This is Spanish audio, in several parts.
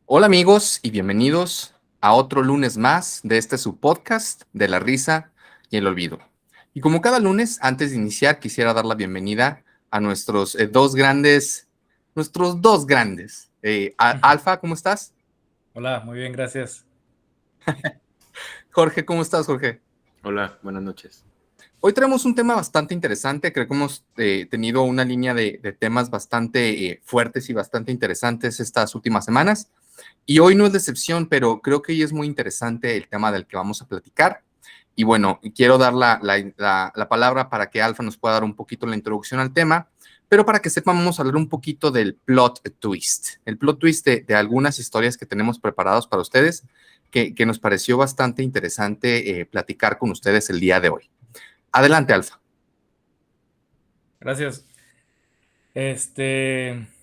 Hola amigos y bienvenidos a otro lunes más de este su podcast de la risa y el olvido. Y como cada lunes, antes de iniciar, quisiera dar la bienvenida a nuestros dos grandes. Alfa, ¿cómo estás? Hola, muy bien, gracias. Jorge, ¿cómo estás, Jorge? Hola, buenas noches. Hoy tenemos un tema bastante interesante. Creo que hemos tenido una línea de temas bastante fuertes y bastante interesantes estas últimas semanas. Y hoy no es de excepción, pero creo que hoy es muy interesante el tema del que vamos a platicar. Y bueno, quiero dar la palabra para que Alfa nos pueda dar un poquito la introducción al tema, pero para que sepan, vamos a hablar un poquito del plot twist. El plot twist de algunas historias que tenemos preparados para ustedes, que nos pareció bastante interesante platicar con ustedes el día de hoy. Adelante, Alfa. Gracias.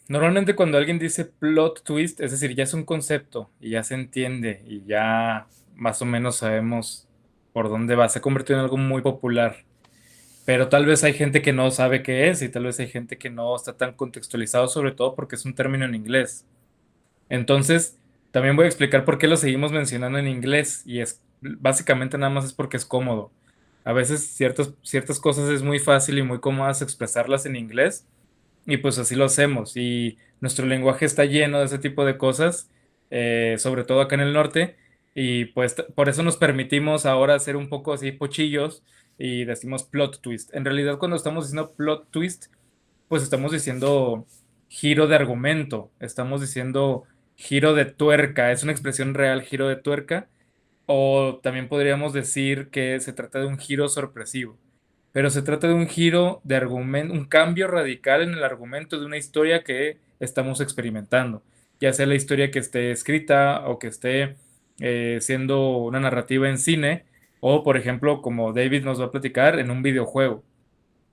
Normalmente cuando alguien dice plot twist, es decir, ya es un concepto y ya se entiende y ya más o menos sabemos por dónde va. Se ha convertido en algo muy popular, pero tal vez hay gente que no sabe qué es y tal vez hay gente que no está tan contextualizado, sobre todo porque es un término en inglés. Entonces, también voy a explicar por qué lo seguimos mencionando en inglés y es básicamente nada más es porque es cómodo. A veces ciertas cosas es muy fácil y muy cómodas expresarlas en inglés y pues así lo hacemos y nuestro lenguaje está lleno de ese tipo de cosas, sobre todo acá en el norte y pues por eso nos permitimos ahora hacer un poco así pochillos y decimos plot twist. En realidad cuando estamos diciendo plot twist, pues estamos diciendo giro de argumento, estamos diciendo giro de tuerca, es una expresión real, giro de tuerca, o también podríamos decir que se trata de un giro sorpresivo, pero se trata de un giro de argumento, un cambio radical en el argumento de una historia que estamos experimentando, ya sea la historia que esté escrita o que esté siendo una narrativa en cine, o por ejemplo, como David nos va a platicar, en un videojuego.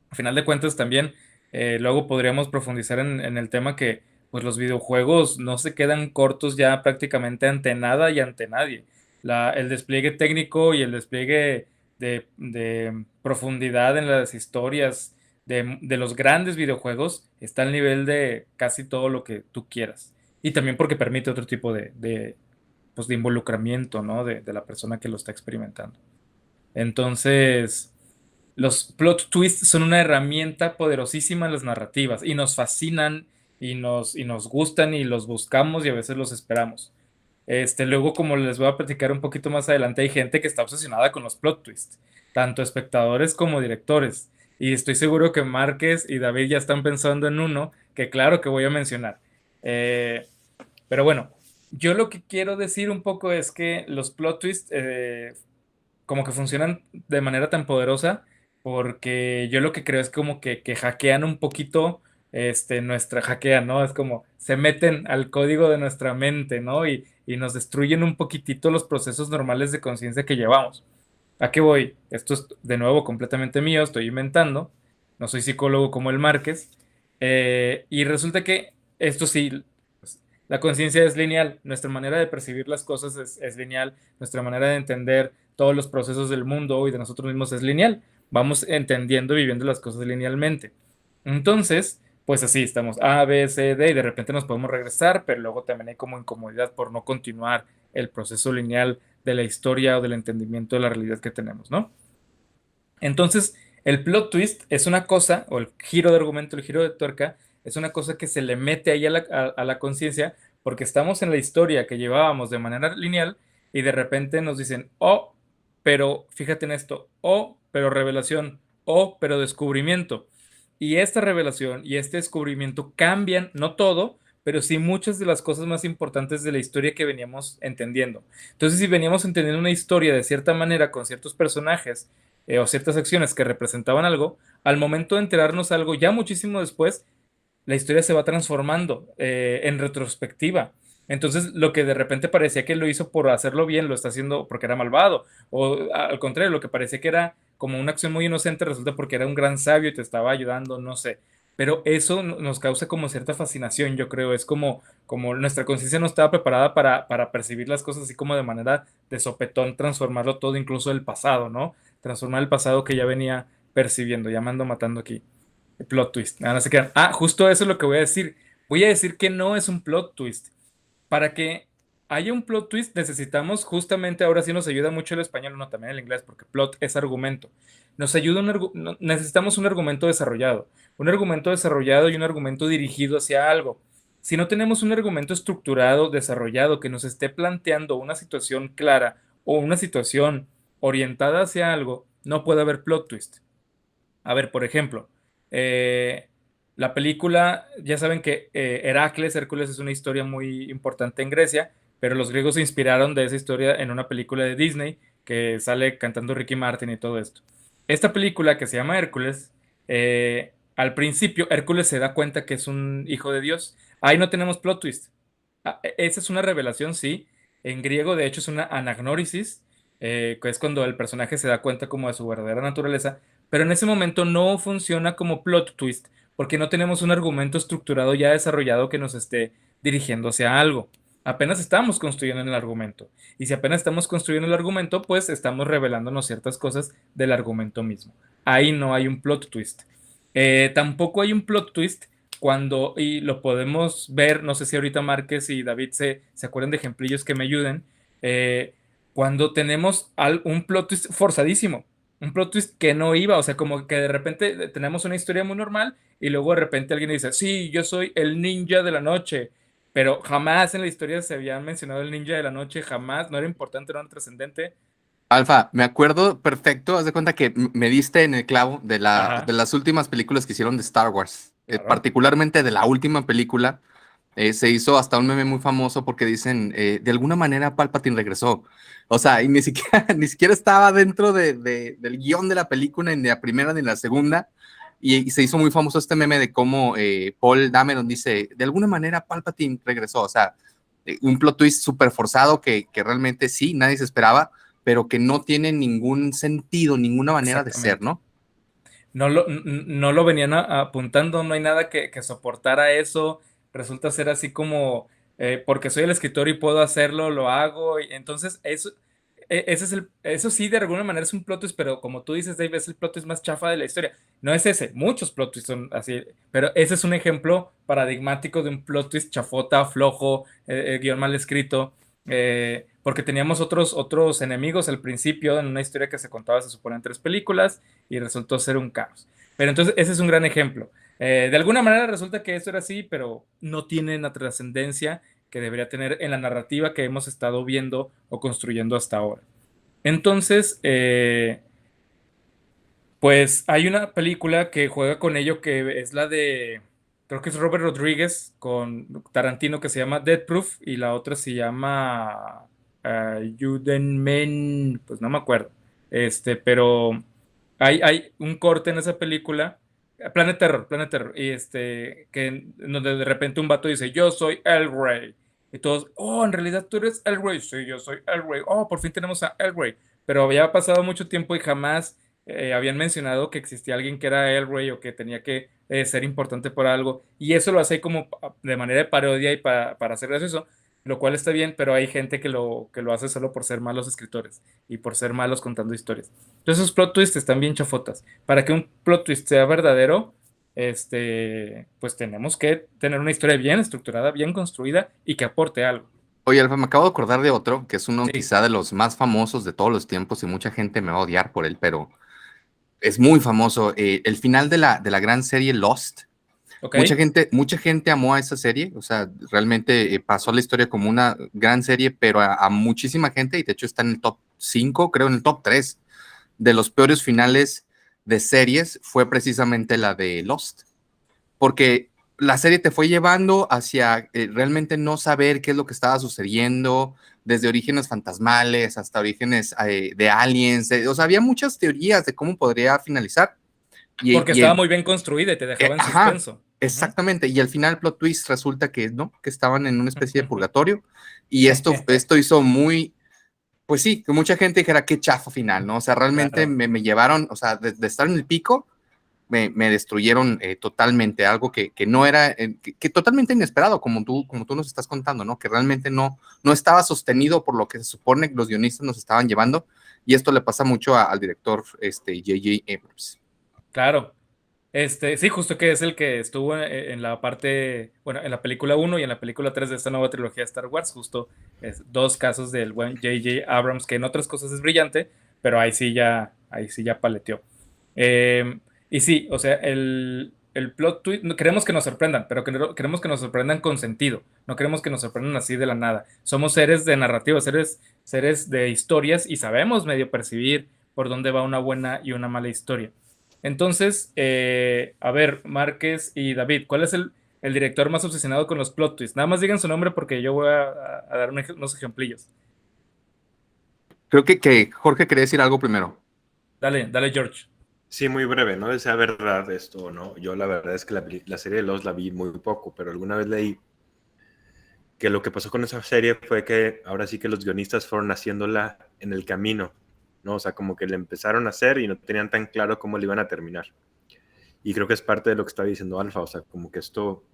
A final de cuentas también luego podríamos profundizar en el tema que pues los videojuegos no se quedan cortos ya prácticamente ante nada y ante nadie. El despliegue técnico y el despliegue de profundidad en las historias de los grandes videojuegos está al nivel de casi todo lo que tú quieras. Y también porque permite otro tipo pues, de involucramiento, ¿no? De la persona que lo está experimentando. Entonces, los plot twists son una herramienta poderosísima en las narrativas y nos fascinan y nos gustan y los buscamos y a veces los esperamos. Luego, como les voy a platicar un poquito más adelante, hay gente que está obsesionada con los plot twists, tanto espectadores como directores. Y estoy seguro que Márquez y David ya están pensando en uno que claro que voy a mencionar. Eh, pero bueno, yo lo que quiero decir un poco es que los plot twists como que funcionan de manera tan poderosa porque yo lo que creo es como que hackean un poquito hackean, ¿no? Es como se meten al código de nuestra mente, ¿no? Y nos destruyen un poquitito los procesos normales de conciencia que llevamos. ¿A qué voy? Esto es de nuevo completamente mío, estoy inventando, no soy psicólogo como el Márquez, y resulta que esto sí, pues, la conciencia es lineal, nuestra manera de percibir las cosas es lineal, nuestra manera de entender todos los procesos del mundo y de nosotros mismos es lineal, vamos entendiendo y viviendo las cosas linealmente. Entonces, pues así estamos A, B, C, D y de repente nos podemos regresar, pero luego también hay como incomodidad por no continuar el proceso lineal de la historia o del entendimiento de la realidad que tenemos, ¿no? Entonces, el plot twist es una cosa, o el giro de argumento, el giro de tuerca, es una cosa que se le mete ahí a la conciencia porque estamos en la historia que llevábamos de manera lineal y de repente nos dicen, oh, pero fíjate en esto, oh, pero revelación, oh, pero descubrimiento. Y esta revelación y este descubrimiento cambian, no todo, pero sí muchas de las cosas más importantes de la historia que veníamos entendiendo. Entonces, si veníamos entendiendo una historia de cierta manera con ciertos personajes o ciertas acciones que representaban algo, al momento de enterarnos algo, ya muchísimo después, la historia se va transformando en retrospectiva. Entonces, lo que de repente parecía que lo hizo por hacerlo bien, lo está haciendo porque era malvado. O al contrario, lo que parecía que era como una acción muy inocente, resulta porque era un gran sabio y te estaba ayudando, no sé. Pero eso nos causa como cierta fascinación, yo creo. Es como nuestra conciencia no estaba preparada para percibir las cosas así como de manera de sopetón, transformarlo todo, incluso el pasado, ¿no? Transformar el pasado que ya venía percibiendo, ya me ando matando aquí. Plot twist. Nada, no se quedan. Ah, justo eso es lo que voy a decir. Voy a decir que no es un plot twist. Para que haya un plot twist, necesitamos justamente, ahora sí nos ayuda mucho el español, no también el inglés, porque plot es argumento. Nos ayuda necesitamos un argumento desarrollado y un argumento dirigido hacia algo. Si no tenemos un argumento estructurado, desarrollado, que nos esté planteando una situación clara o una situación orientada hacia algo, no puede haber plot twist. A ver, por ejemplo, eh, la película, ya saben que Hércules es una historia muy importante en Grecia, pero los griegos se inspiraron de esa historia en una película de Disney que sale cantando Ricky Martin y todo esto. Esta película que se llama Hércules, al principio Hércules se da cuenta que es un hijo de Dios. Ahí no tenemos plot twist. Esa es una revelación, sí. En griego, de hecho, es una anagnórisis, que es cuando el personaje se da cuenta como de su verdadera naturaleza, pero en ese momento no funciona como plot twist, porque no tenemos un argumento estructurado ya desarrollado que nos esté dirigiendo hacia algo. Apenas estamos construyendo el argumento. Y si apenas estamos construyendo el argumento, pues estamos revelándonos ciertas cosas del argumento mismo. Ahí no hay un plot twist. Tampoco hay un plot twist cuando, y lo podemos ver, no sé si ahorita Márquez y David se acuerdan de ejemplillos que me ayuden, cuando tenemos un plot twist forzadísimo, un plot twist que no iba, o sea, como que de repente tenemos una historia muy normal y luego de repente alguien dice, sí, yo soy el ninja de la noche, pero jamás en la historia se había mencionado el ninja de la noche, jamás, no era importante, no era trascendente. Alfa, me acuerdo perfecto, haz de cuenta que me diste en el clavo de Ajá, las últimas películas que hicieron de Star Wars, claro. particularmente de la última película. Se hizo hasta un meme muy famoso porque dicen, de alguna manera Palpatine regresó. O sea, y ni siquiera, ni siquiera estaba dentro del guión de la película, ni la primera ni la segunda. Y se hizo muy famoso este meme de cómo Paul Dameron dice, de alguna manera Palpatine regresó. O sea, un plot twist súper forzado que realmente sí, nadie se esperaba, pero que no tiene ningún sentido, ninguna manera de ser, Exactamente. ¿no? No lo venían apuntando, no hay nada que soportara eso. Resulta ser así como, porque soy el escritor y puedo hacerlo, lo hago. Y entonces, eso sí, de alguna manera es un plot twist, pero como tú dices, Dave, es el plot twist más chafa de la historia. No es ese, muchos plot twists son así, pero ese es un ejemplo paradigmático de un plot twist chafota, flojo, guión mal escrito. Porque teníamos otros enemigos al principio en una historia que se contaba, se supone, en 3 películas y resultó ser un caos. Pero entonces ese es un gran ejemplo. De alguna manera resulta que esto era así, pero no tiene la trascendencia que debería tener en la narrativa que hemos estado viendo o construyendo hasta ahora. Entonces, pues hay una película que juega con ello que es la de, creo que es Robert Rodríguez con Tarantino, que se llama Death Proof, y la otra se llama Juden Men, pues no me acuerdo. Pero hay un corte en esa película, Planet Terror, y que donde de repente un vato dice, yo soy el Rey. Y todos, oh, en realidad tú eres el Rey. Sí, yo soy el Rey. Oh, por fin tenemos a el Rey. Pero había pasado mucho tiempo y jamás habían mencionado que existía alguien que era Elroy o que tenía que ser importante por algo, y eso lo hace como de manera de parodia y para hacer gracioso, lo cual está bien, pero hay gente que lo hace solo por ser malos escritores y por ser malos contando historias. Entonces esos plot twists están bien chafotas. Para que un plot twist sea verdadero, pues tenemos que tener una historia bien estructurada, bien construida y que aporte algo. Oye, Alfa, me acabo de acordar de otro, que es uno Sí, quizá de los más famosos de todos los tiempos y mucha gente me va a odiar por él, pero es muy famoso. El final de la gran serie Lost. ok. Mucha gente amó a esa serie, o sea, realmente pasó la historia como una gran serie, pero a muchísima gente, y de hecho está en el top 5, creo en el top 3 de los peores finales de series, fue precisamente la de Lost, porque la serie te fue llevando hacia realmente no saber qué es lo que estaba sucediendo, desde orígenes fantasmales hasta orígenes de aliens, o sea, había muchas teorías de cómo podría finalizar. Porque Y estaba el, muy bien construida y te dejaba en ajá, suspenso. Ujú. exactamente. Y al final, plot twist, resulta que no, que estaban en una especie de purgatorio. Y esto hizo muy, pues sí, que mucha gente dijera qué chafa final, ¿no? O sea, realmente Claro. me llevaron, o sea, de estar en el pico, me destruyeron totalmente. Algo que no era, que totalmente inesperado, como tú nos estás contando, ¿no? Que realmente no estaba sostenido por lo que se supone que los guionistas nos estaban llevando. Y esto le pasa mucho al director J.J. Abrams. Claro. Sí, justo que es el que estuvo en la parte, bueno, en la película uno y en la película 3 de esta nueva trilogía de Star Wars, justo es dos casos del buen J.J. Abrams, que en otras cosas es brillante, pero ahí sí ya paleteó. Eh, y sí, o sea, el plot twist, no, queremos que nos sorprendan, pero queremos que nos sorprendan con sentido, no queremos que nos sorprendan así de la nada. Somos seres de narrativa, seres de historias y sabemos medio percibir por dónde va una buena y una mala historia. Entonces, a ver, Márquez y David, ¿cuál es el director más obsesionado con los plot twists? Nada más digan su nombre porque yo voy a dar unos ejemplillos. Creo que Jorge quería decir algo primero. Dale, dale, George. Sí, muy breve, no sé si sea verdad esto o no. Yo la verdad es que la serie de Lost la vi muy poco, pero alguna vez leí que lo que pasó con esa serie fue que ahora sí que los guionistas fueron haciéndola en el camino, ¿no? O sea, como que le empezaron a hacer y no tenían tan claro cómo le iban a terminar. Y creo que es parte de lo que está diciendo Alfa, o sea, como que esto,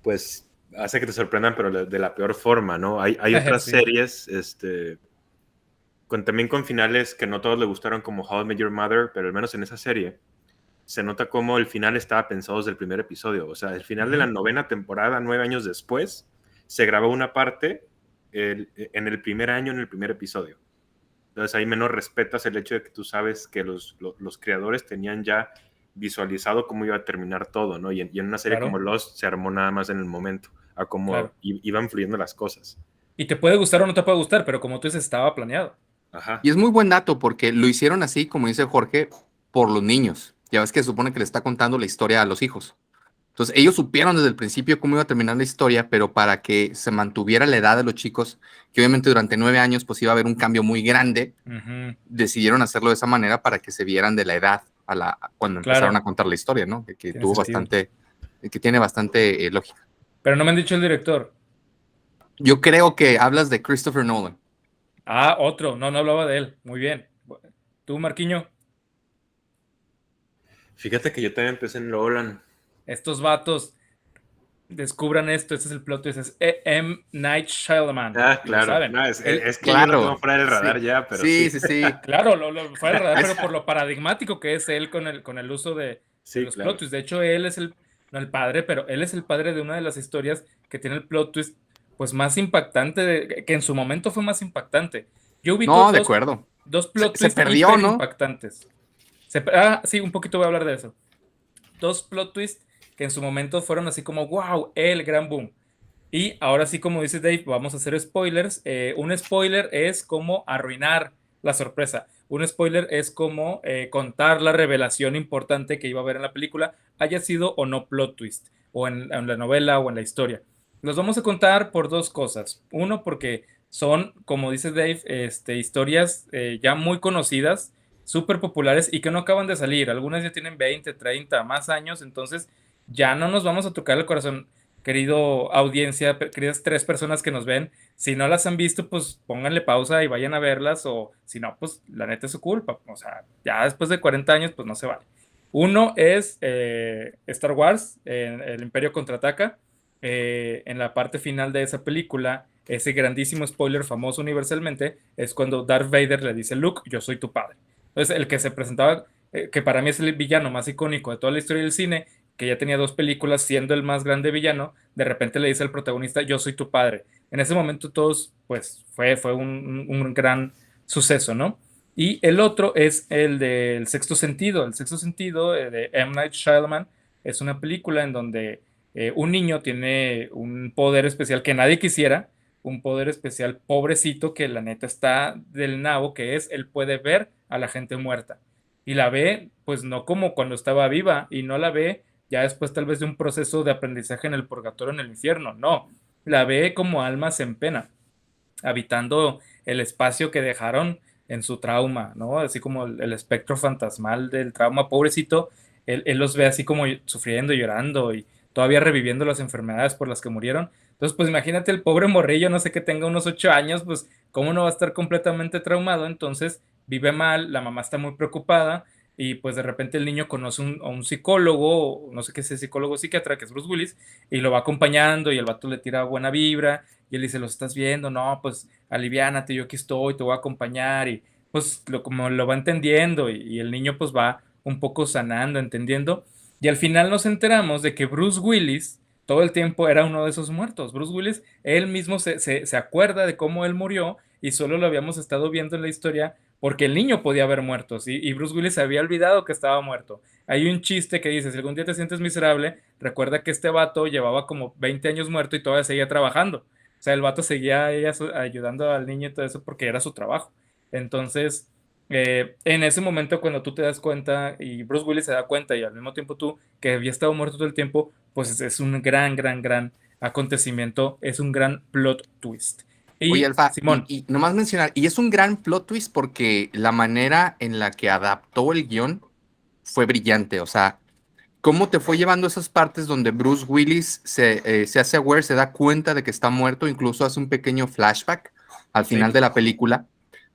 pues, hace que te sorprendan, pero de la peor forma, ¿no? Hay otras Sí, series, también con finales que no todos le gustaron, como How I Met Your Mother, pero al menos en esa serie se nota cómo el final estaba pensado desde el primer episodio. O sea, el final de la novena temporada, 9 años después, se grabó una parte en el primer año, en el primer episodio. Entonces ahí menos respetas el hecho de que tú sabes que los creadores tenían ya visualizado cómo iba a terminar todo, ¿no? Y en una serie como claro, Lost se armó nada más en el momento, a cómo claro. iban fluyendo las cosas. Y te puede gustar o no te puede gustar, pero como tú dices, estaba planeado. Ajá. Y es muy buen dato porque lo hicieron así, como dice Jorge, por los niños. Ya ves que se supone que le está contando la historia a los hijos. Entonces, ellos supieron desde el principio cómo iba a terminar la historia, pero para que se mantuviera la edad de los chicos, que obviamente durante 9 años pues iba a haber un cambio muy grande, Ujú, decidieron hacerlo de esa manera para que se vieran de la edad cuando empezaron claro, a contar la historia, ¿no? Que tiene tuvo sentido. bastante, que tiene bastante lógica. Pero no me han dicho el director. Yo creo que hablas de Christopher Nolan. Ah, otro. No, no hablaba de él. Muy bien. Tú, Marquiño, Fíjate que yo también empecé en Nolan. estos vatos descubran esto. Este es el plot twist. Es M. Night Shyamalan. Ah, Y lo claro. saben. No, es, Él, es que yo lo tengo Claro, fuera del radar sí, ya, pero sí, sí. sí, sí. claro, lo fue al radar, pero por lo paradigmático que es él con el uso de Sí, los plot claro. twists. De hecho, él es no el padre, pero él es el padre de una de las historias que tiene el plot twist pues más impactante, que en su momento fue más impactante. Yo ubico No, de acuerdo. dos Se, plot se twists perdió, hiper ¿no? impactantes. Sí, un poquito voy a hablar de eso. Dos plot twists que en su momento fueron así como, wow, el gran boom. Y ahora sí, como dice Dave, vamos a hacer spoilers. Un spoiler es como arruinar la sorpresa. Un spoiler es como contar la revelación importante que iba a haber en la película, haya sido o no plot twist, o en la novela o en la historia. Los vamos a contar por dos cosas. Uno, porque son, como dice Dave, historias ya muy conocidas, súper populares y que no acaban de salir. Algunas ya tienen 20, 30 más años, entonces ya no nos vamos a tocar el corazón, querido audiencia, queridas tres personas que nos ven. Si no las han visto, pues pónganle pausa y vayan a verlas, o si no, pues la neta es su culpa. O sea, ya después de 40 años, pues no se vale. Uno es Star Wars, El Imperio Contraataca. En la parte final de esa película, ese grandísimo spoiler famoso universalmente, es cuando Darth Vader le dice, Luke, yo soy tu padre. Entonces, el que se presentaba, que para mí es el villano más icónico de toda la historia del cine, que ya tenía dos películas siendo el más grande villano, de repente le dice al protagonista, yo soy tu padre. En ese momento todos, pues fue un gran suceso, ¿no? Y el otro es el del Sexto Sentido. El Sexto Sentido de M. Night Shyamalan es una película en donde un niño tiene un poder especial que nadie quisiera, un poder especial pobrecito que la neta está del nabo, que es él puede ver a la gente muerta. Y la ve, pues no como cuando estaba viva, y no la ve ya después tal vez de un proceso de aprendizaje en el purgatorio, en el infierno, no, la ve como almas en pena, habitando el espacio que dejaron en su trauma, ¿no? Así como el espectro fantasmal del trauma, pobrecito, él los ve así como sufriendo, llorando y todavía reviviendo las enfermedades por las que murieron. Entonces, pues imagínate el pobre morrillo, no sé, que tenga unos 8 años, pues cómo no va a estar completamente traumado. Entonces vive mal, la mamá está muy preocupada y pues de repente el niño conoce a un psicólogo, no sé qué es el psicólogo psiquiatra, que es Bruce Willis, y lo va acompañando y el vato le tira buena vibra y él dice, ¿lo estás viendo? No, pues aliviánate, yo aquí estoy, te voy a acompañar y pues como lo va entendiendo y el niño pues va un poco sanando, entendiendo, y al final nos enteramos de que Bruce Willis todo el tiempo era uno de esos muertos. Bruce Willis, él mismo se acuerda de cómo él murió y solo lo habíamos estado viendo en la historia porque el niño podía haber muerto, ¿sí? Y Bruce Willis se había olvidado que estaba muerto. Hay un chiste que dice, si algún día te sientes miserable, recuerda que este vato llevaba como 20 años muerto y todavía seguía trabajando. O sea, el vato seguía ahí ayudando al niño y todo eso porque era su trabajo. Entonces, en ese momento cuando tú te das cuenta y Bruce Willis se da cuenta y al mismo tiempo tú que había estado muerto todo el tiempo, pues es un gran acontecimiento, es un gran plot twist. Oye, Y Alfa, Simón, y nomás mencionar, y es un gran plot twist porque la manera en la que adaptó el guión fue brillante. O sea, cómo te fue llevando esas partes donde Bruce Willis se hace aware, se da cuenta de que está muerto, incluso hace un pequeño flashback al final sí, de la película,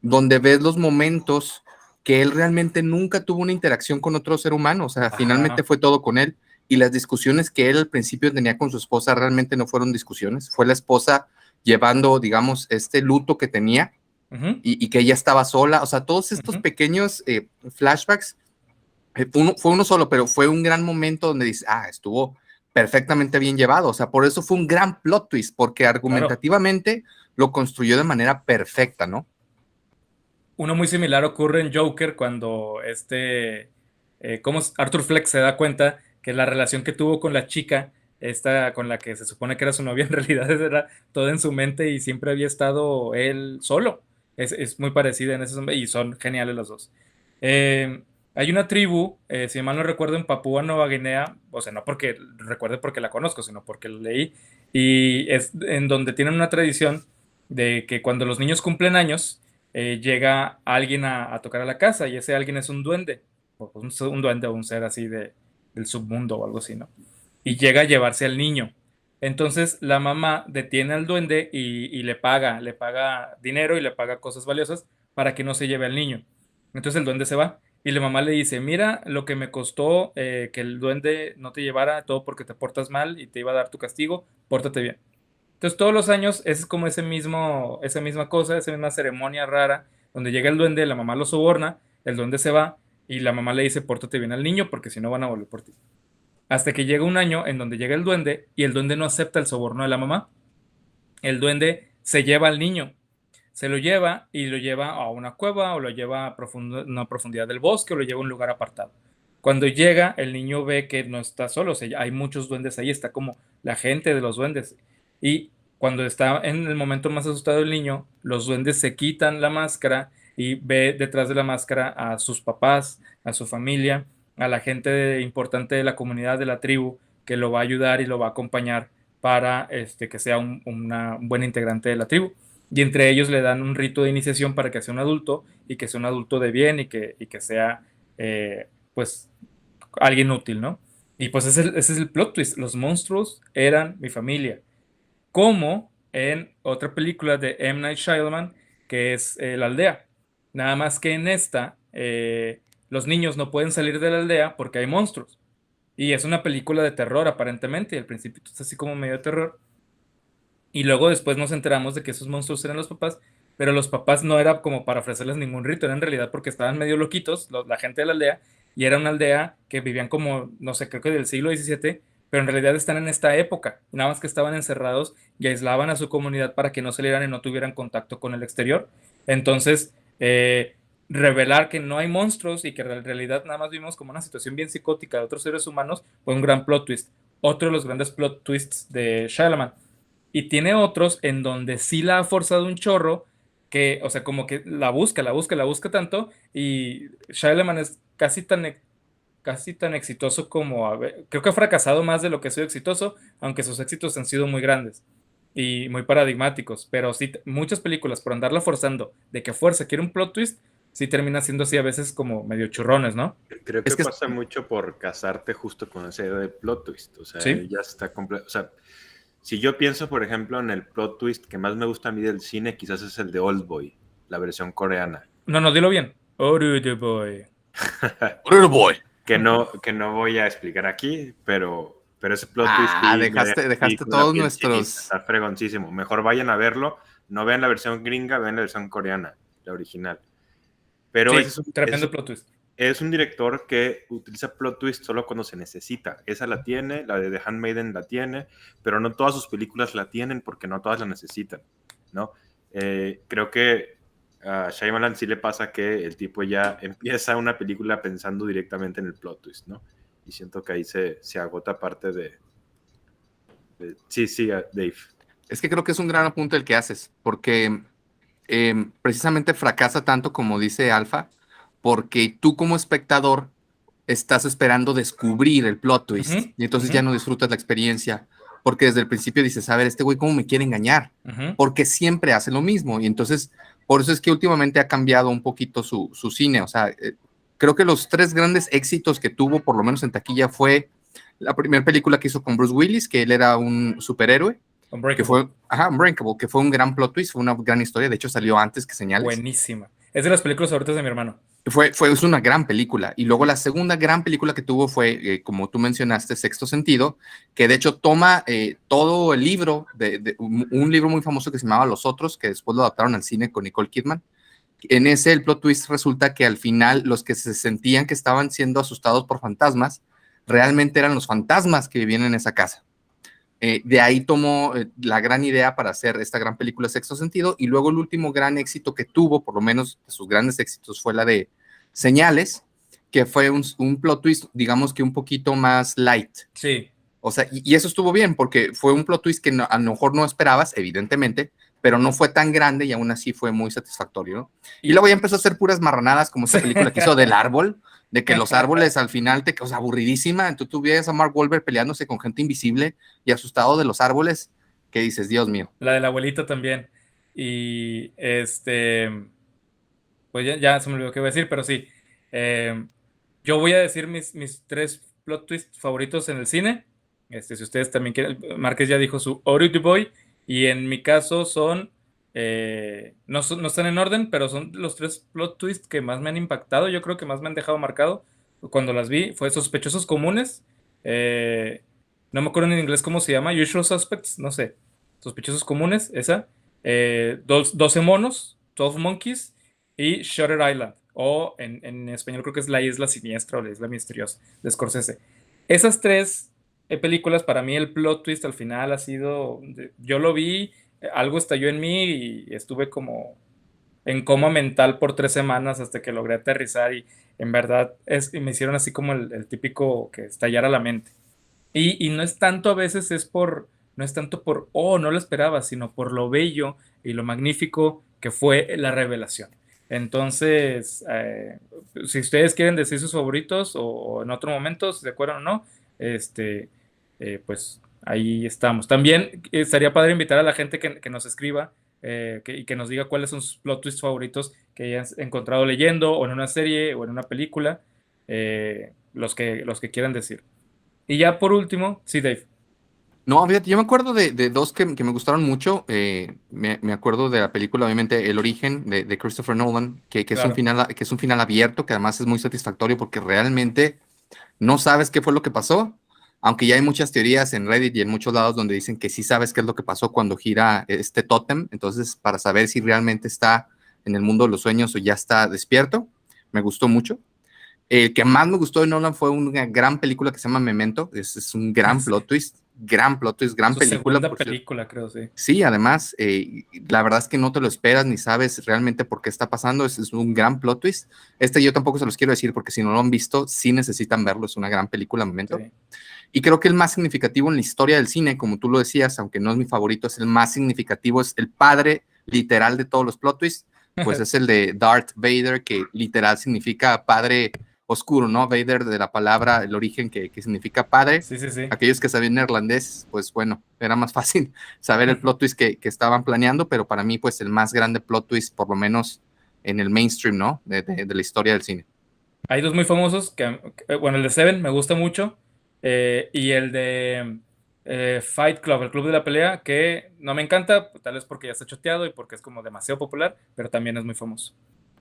donde ves los momentos que él realmente nunca tuvo una interacción con otro ser humano. O sea, finalmente ajá, fue todo con él. Y las discusiones que él al principio tenía con su esposa realmente no fueron discusiones, fue la esposa llevando, digamos, este luto que tenía ujú, y que ella estaba sola. O sea, todos estos ujú, pequeños flashbacks, fue uno solo, pero fue un gran momento donde dice, estuvo perfectamente bien llevado. O sea, por eso fue un gran plot twist, porque claro. argumentativamente lo construyó de manera perfecta, ¿no? Uno muy similar ocurre en Joker cuando ¿cómo Arthur Fleck se da cuenta que la relación que tuvo con la chica, esta con la que se supone que era su novia, en realidad era todo en su mente y siempre había estado él solo. Es muy parecida en ese y son geniales los dos. Eh, Hay una tribu, si mal no recuerdo, en Papúa Nueva Guinea, o sea, no porque recuerde porque la conozco, sino porque la leí, y es en donde tienen una tradición de que cuando los niños cumplen años, llega alguien a tocar a la casa y ese alguien es un duende, o un duende o un ser así del submundo o algo así, ¿no? Y llega a llevarse al niño. Entonces la mamá detiene al duende y le paga dinero y le paga cosas valiosas para que no se lleve al niño. Entonces el duende se va y la mamá le dice, mira lo que me costó que el duende no te llevara, todo porque te portas mal y te iba a dar tu castigo, pórtate bien. Entonces todos los años es como esa misma cosa, esa misma ceremonia rara, donde llega el duende, la mamá lo soborna, el duende se va y la mamá le dice, pórtate bien al niño porque si no van a volver por ti. Hasta que llega un año en donde llega el duende y el duende no acepta el soborno de la mamá. El duende se lleva al niño, se lo lleva y lo lleva a una cueva o lo lleva a una profundidad del bosque o lo lleva a un lugar apartado. Cuando llega, el niño ve que no está solo, o sea, hay muchos duendes ahí, está como la gente de los duendes. Y cuando está en el momento más asustado el niño, los duendes se quitan la máscara y ve detrás de la máscara a sus papás, a su familia, a la gente importante de la comunidad, de la tribu, que lo va a ayudar y lo va a acompañar para que sea un buen integrante de la tribu. Y entre ellos le dan un rito de iniciación para que sea un adulto y que sea un adulto de bien y que sea, pues, alguien útil, ¿no? Y pues ese es el plot twist. Los monstruos eran mi familia. Como en otra película de M. Night Shyamalan, que es La Aldea. Nada más que en esta, los niños no pueden salir de la aldea porque hay monstruos. Y es una película de terror, aparentemente. Y al principio es así como medio de terror. Y luego después nos enteramos de que esos monstruos eran los papás, pero los papás no era como para ofrecerles ningún rito, era en realidad porque estaban medio loquitos, la gente de la aldea, y era una aldea que vivían como, no sé, creo que del siglo XVII, pero en realidad están en esta época, nada más que estaban encerrados y aislaban a su comunidad para que no salieran y no tuvieran contacto con el exterior. Entonces, revelar que no hay monstruos y que en realidad nada más vimos como una situación bien psicótica de otros seres humanos fue un gran plot twist. Otro de los grandes plot twists de Shyamalan. Y tiene otros en donde sí la ha forzado un chorro, que, o sea, como que la busca tanto, y Shyamalan es casi tan exitoso como, creo que ha fracasado más de lo que ha sido exitoso, aunque sus éxitos han sido muy grandes y muy paradigmáticos, pero sí, muchas películas por andarla forzando, de que fuerza quiere un plot twist, sí termina siendo así a veces como medio churrones, ¿no? Creo Es que que, pasa mucho por casarte justo con esa idea de plot twist. O sea, Sí. ya está completo. O sea, si yo pienso, por ejemplo, en el plot twist que más me gusta a mí del cine, quizás es el de Oldboy, la versión coreana. No, no, dilo bien. Orude boy. Little boy. Que no voy a explicar aquí, pero ese plot twist sí sí Dejaste con la todos piel chinita, nuestros. está fregoncísimo. Mejor vayan a verlo, no vean la versión gringa, vean la versión coreana, la original. Pero ese Sí, es un, ese es tremendo un plot twist. es un director que utiliza plot twist solo cuando se necesita. Esa la tiene, la de The Handmaiden la tiene, pero no todas sus películas la tienen porque no todas la necesitan, ¿no? Creo que a Shyamalan sí le pasa que el tipo ya empieza una película pensando directamente en el plot twist, ¿no? Y siento que ahí se agota parte de... Sí, Dave. Es que creo que es un gran apunte el que haces, porque precisamente fracasa tanto como dice Alfa, porque tú como espectador estás esperando descubrir el plot twist y entonces ya no disfrutas la experiencia, porque desde el principio dices, a ver, este güey cómo me quiere engañar, porque siempre hace lo mismo y entonces por eso es que últimamente ha cambiado un poquito su cine, o sea, creo que los 3 grandes éxitos que tuvo, por lo menos en taquilla, fue la primera película que hizo con Bruce Willis, que él era un superhéroe, que fue Unbreakable, que fue un gran plot twist, fue una gran historia, de hecho salió antes que Señales. Buenísima. Es de las películas favoritas de mi hermano. Es una gran película. Y luego la segunda gran película que tuvo fue, como tú mencionaste, Sexto Sentido, que de hecho toma todo el libro, un libro muy famoso que se llamaba Los Otros, que después lo adaptaron al cine con Nicole Kidman. En ese, el plot twist resulta que al final los que se sentían que estaban siendo asustados por fantasmas, realmente eran los fantasmas que vivían en esa casa. De ahí tomó la gran idea para hacer esta gran película Sexto Sentido, y luego el último gran éxito que tuvo, por lo menos de sus grandes éxitos, fue la de Señales, que fue un plot twist, digamos que un poquito más light. Sí. O sea, y eso estuvo bien, porque fue un plot twist que a lo mejor no esperabas, evidentemente, pero no fue tan grande y aún así fue muy satisfactorio, ¿no? Y luego ya empezó a hacer puras marranadas, como esa película que hizo del árbol, de que los árboles al final o sea, aburridísima. Entonces tú ves a Mark Wahlberg peleándose con gente invisible y asustado de los árboles, que dices, Dios mío. La del abuelito también. Y pues ya se me olvidó qué iba a decir, pero sí. Yo voy a decir mis 3 plot twists favoritos en el cine. Si ustedes también quieren, Márquez ya dijo su Orudy Boy, y en mi caso son, no están en orden, pero son los 3 plot twists que más me han impactado, yo creo que más me han dejado marcado cuando las vi. Fue Sospechosos Comunes, no me acuerdo en inglés cómo se llama, Usual Suspects, no sé, Sospechosos Comunes, esa, 12 monos, 12 Monkeys, y Shutter Island, o en español creo que es La Isla Siniestra o La Isla Misteriosa, de Scorsese. Esas 3 películas, para mí el plot twist al final ha sido, yo lo vi, algo estalló en mí y estuve como en coma mental por 3 semanas hasta que logré aterrizar, y en verdad me hicieron así como el típico que estallara la mente. Y no es tanto a veces, no es tanto por, oh, no lo esperaba, sino por lo bello y lo magnífico que fue la revelación. Entonces, si ustedes quieren decir sus favoritos o en otro momento, si de acuerdo o no, pues ahí estamos. También estaría padre invitar a la gente que nos escriba y que nos diga cuáles son sus plot twists favoritos que hayan encontrado leyendo o en una serie o en una película, los que quieran decir. Y ya por último, sí, Dave. No, fíjate, yo me acuerdo de 2 que me gustaron mucho. Me acuerdo de la película, obviamente, El Origen, de Christopher Nolan, que es un final abierto, que además es muy satisfactorio porque realmente no sabes qué fue lo que pasó, aunque ya hay muchas teorías en Reddit y en muchos lados donde dicen que sí sabes qué es lo que pasó cuando gira este tótem. Entonces, para saber si realmente está en el mundo de los sueños o ya está despierto, me gustó mucho. El que más me gustó de Nolan fue una gran película que se llama Memento. Es un gran plot twist, gran película. Segunda película, creo, sí. Sí, además, la verdad es que no te lo esperas ni sabes realmente por qué está pasando. Es un gran plot twist. Yo tampoco se los quiero decir porque si no lo han visto, sí necesitan verlo. Es una gran película, Memento. Sí. Y creo que el más significativo en la historia del cine, como tú lo decías, aunque no es mi favorito, es el más significativo, es el padre literal de todos los plot twists, pues es el de Darth Vader, que literal significa padre oscuro, ¿no? Vader, de la palabra, el origen que significa padre. Sí, sí, sí. Aquellos que sabían neerlandés, pues bueno, era más fácil saber el plot twist que estaban planeando, pero para mí, pues el más grande plot twist, por lo menos en el mainstream, ¿no? De la historia del cine. Hay 2 muy famosos, bueno, el de Seven me gusta mucho, y el de Fight Club, el club de la pelea, que no me encanta, tal vez porque ya está choteado y porque es como demasiado popular, pero también es muy famoso.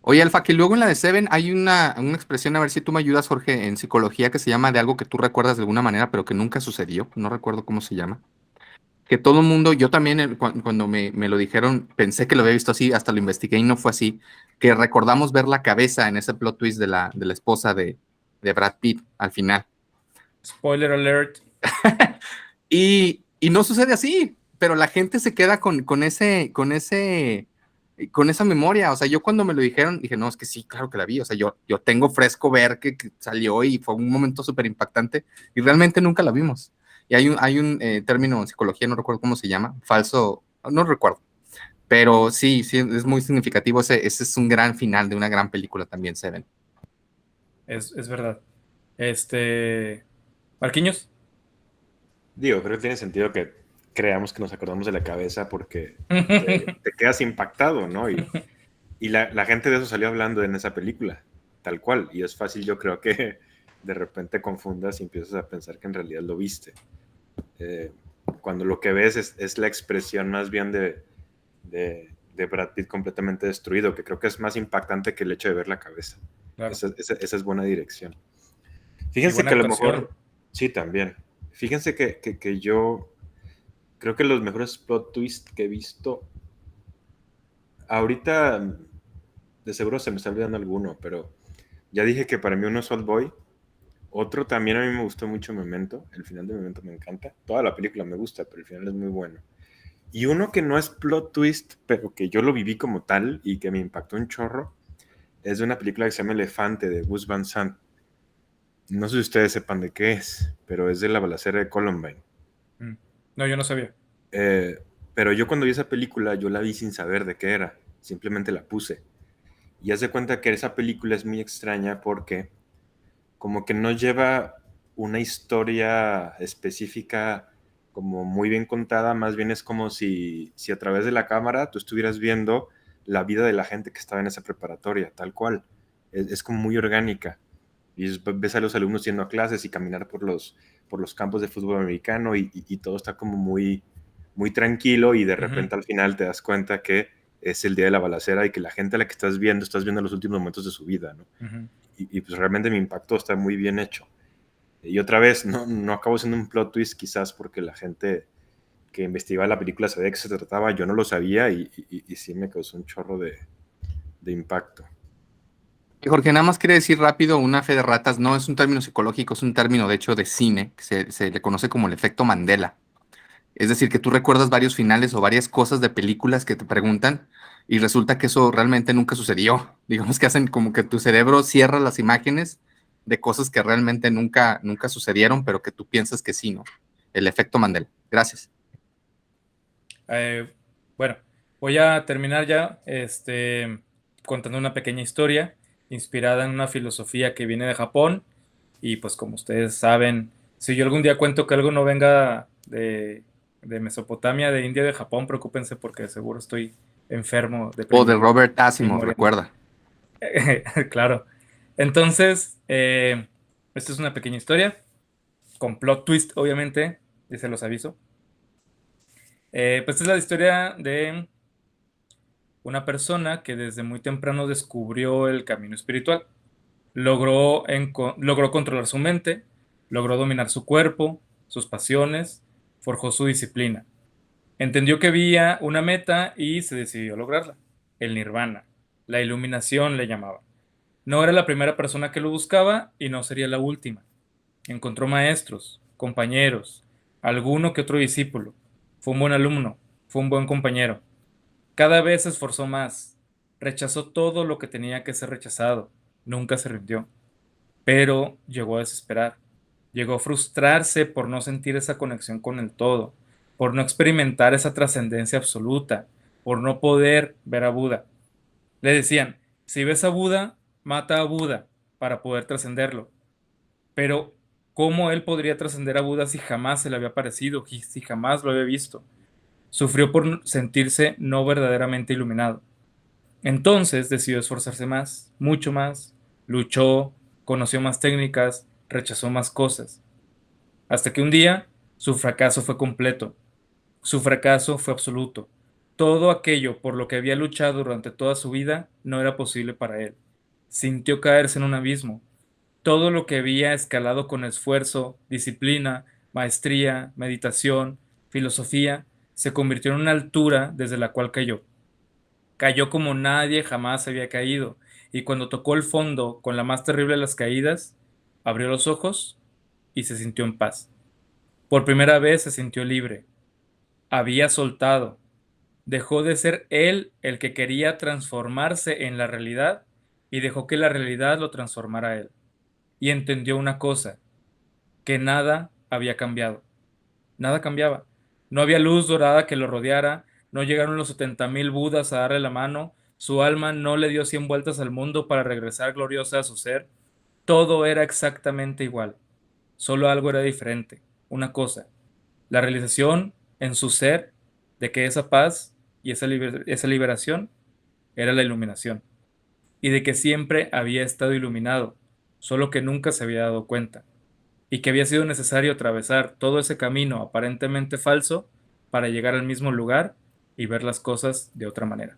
Oye, Alfa, que luego en la de Seven hay una expresión, a ver si tú me ayudas, Jorge, en psicología, que se llama de algo que tú recuerdas de alguna manera, pero que nunca sucedió. No recuerdo cómo se llama. que todo el mundo, yo también cuando me lo dijeron, pensé que lo había visto así, hasta lo investigué y no fue así, que recordamos ver la cabeza en ese plot twist de la esposa de Brad Pitt al final. Spoiler alert. Y no sucede así, pero la gente se queda con esa memoria. O sea, yo cuando me lo dijeron, dije, no, es que sí, claro que la vi. O sea, yo tengo fresco ver que salió y fue un momento súper impactante y realmente nunca la vimos. Y hay un término en psicología, no recuerdo cómo se llama, falso, no recuerdo. Pero sí, sí, es muy significativo. Ese es un gran final de una gran película también, Seven. Es verdad. Marquinhos. Digo, creo que tiene sentido que creamos que nos acordamos de la cabeza porque Sí, te quedas impactado, ¿no? Y la gente de eso salió hablando en esa película, tal cual. Y es fácil, yo creo que de repente confundas y empiezas a pensar que en realidad lo viste. Eh, cuando lo que ves es la expresión más bien de Brad Pitt completamente destruido, que creo que es más impactante que el hecho de ver la cabeza. claro. Esa es buena dirección. Y Fíjense buena que a lo actuación. mejor, sí, también. Fíjense que yo creo que los mejores plot twists que he visto, ahorita de seguro se me está olvidando alguno, pero ya dije que para mí uno es Old Boy. Otro también a mí me gustó mucho Memento. El final de Memento me encanta. Toda la película me gusta, pero el final es muy bueno. Y uno que no es plot twist, pero que yo lo viví como tal y que me impactó un chorro, es de una película que se llama Elefante de Gus Van Sant. No sé si ustedes sepan de qué es, pero es de la balacera de Columbine. No, yo no sabía. Eh, pero yo cuando vi esa película, yo la vi sin saber de qué era. Simplemente la puse. Y haz de cuenta que esa película es muy extraña porque como que no lleva una historia específica como muy bien contada, más bien es como si a través de la cámara tú estuvieras viendo la vida de la gente que estaba en esa preparatoria, tal cual. Es como muy orgánica. Ves a los alumnos yendo a clases y caminar por los campos de fútbol americano y todo está como muy, muy tranquilo y de repente al final te das cuenta que es el día de la balacera y que la gente a la que estás viendo los últimos momentos de su vida, ¿no? Y pues realmente mi impacto está muy bien hecho. Y otra vez, no acabo siendo un plot twist quizás porque la gente que investigaba la película sabía de qué se trataba, yo no lo sabía y sí me causó un chorro de impacto. Y Jorge, nada más quiere decir rápido, una fe de ratas no es un término psicológico, es un término de hecho de cine, que se le conoce como el efecto Mandela. Es decir, que tú recuerdas varios finales o varias cosas de películas que te preguntan y resulta que eso realmente nunca sucedió. Digamos que hacen como que tu cerebro cierra las imágenes de cosas que realmente nunca sucedieron, pero que tú piensas que sí, ¿no? El efecto Mandela. Gracias. Bueno, voy a terminar ya contando una pequeña historia inspirada en una filosofía que viene de Japón. Y pues como ustedes saben, si yo algún día cuento que algo no venga de Mesopotamia, de India, de Japón, preocúpense porque seguro estoy enfermo, O de deprimido Robert y Asimov, muriendo. recuerda. Claro. Entonces, esta es una pequeña historia con plot twist, obviamente, y se los aviso. Pues esta es la historia de una persona que desde muy temprano descubrió el camino espiritual. Logró controlar su mente, logró dominar su cuerpo, sus pasiones, forjó su disciplina. Entendió que había una meta y se decidió a lograrla. El nirvana, la iluminación le llamaba. No era la primera persona que lo buscaba y no sería la última. Encontró maestros, compañeros, alguno que otro discípulo. Fue un buen alumno, fue un buen compañero. Cada vez se esforzó más. Rechazó todo lo que tenía que ser rechazado. Nunca se rindió. Pero llegó a desesperar. Llegó a frustrarse por no sentir esa conexión con el todo, por no experimentar esa trascendencia absoluta, por no poder ver a Buda. Le decían, si ves a Buda, mata a Buda para poder trascenderlo. Pero, ¿cómo él podría trascender a Buda si jamás se le había parecido, si jamás lo había visto? Sufrió por sentirse no verdaderamente iluminado. Entonces decidió esforzarse más, mucho más, luchó, conoció más técnicas, rechazó más cosas, hasta que un día su fracaso fue completo, su fracaso fue absoluto. Todo aquello por lo que había luchado durante toda su vida no era posible para él. Sintió caerse en un abismo. Todo lo que había escalado con esfuerzo, disciplina, maestría, meditación, filosofía, se convirtió en una altura desde la cual cayó. Cayó como nadie jamás había caído, y cuando tocó el fondo con la más terrible de las caídas, abrió los ojos y se sintió en paz. Por primera vez se sintió libre. Había soltado. Dejó de ser él el que quería transformarse en la realidad y dejó que la realidad lo transformara a él. Y entendió una cosa, que nada había cambiado. Nada cambiaba. No había luz dorada que lo rodeara, no llegaron los 70,000 Budas a darle la mano, su alma no le dio 100 vueltas al mundo para regresar gloriosa a su ser. Todo era exactamente igual. Solo algo era diferente. Una cosa, la realización en su ser de que esa paz y esa liberación era la iluminación, y de que siempre había estado iluminado, solo que nunca se había dado cuenta, y que había sido necesario atravesar todo ese camino aparentemente falso para llegar al mismo lugar y ver las cosas de otra manera.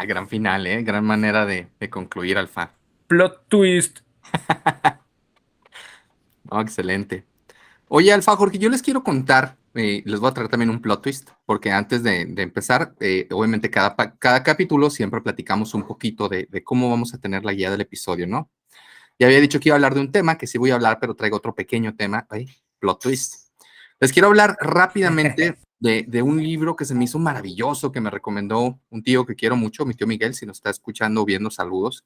Gran final, ¿eh? Gran manera de concluir, Alfa. Plot twist. Oh, excelente. Oye, Alfa, Jorge, yo les quiero contar, les voy a traer también un plot twist, porque antes de empezar, obviamente cada capítulo siempre platicamos un poquito de cómo vamos a tener la guía del episodio, ¿no? Ya había dicho que iba a hablar de un tema, que sí voy a hablar, pero traigo otro pequeño tema. Ay, plot twist. Les quiero hablar rápidamente de un libro que se me hizo maravilloso, que me recomendó un tío que quiero mucho, mi tío Miguel, si nos está escuchando o viendo, saludos.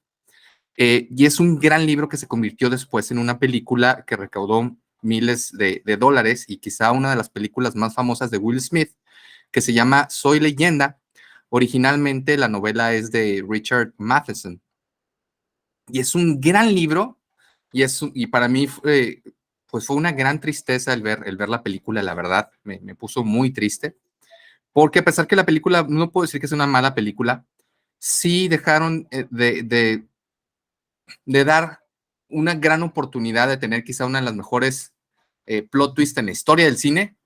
Y es un gran libro que se convirtió después en una película que recaudó miles de dólares y quizá una de las películas más famosas de Will Smith, que se llama Soy Leyenda. Originalmente la novela es de Richard Matheson. Y es un gran libro y para mí pues fue una gran tristeza el ver la película, la verdad, me puso muy triste, porque a pesar que la película, no puedo decir que es una mala película, sí dejaron de dar una gran oportunidad de tener quizá una de las mejores plot twists en la historia del cine,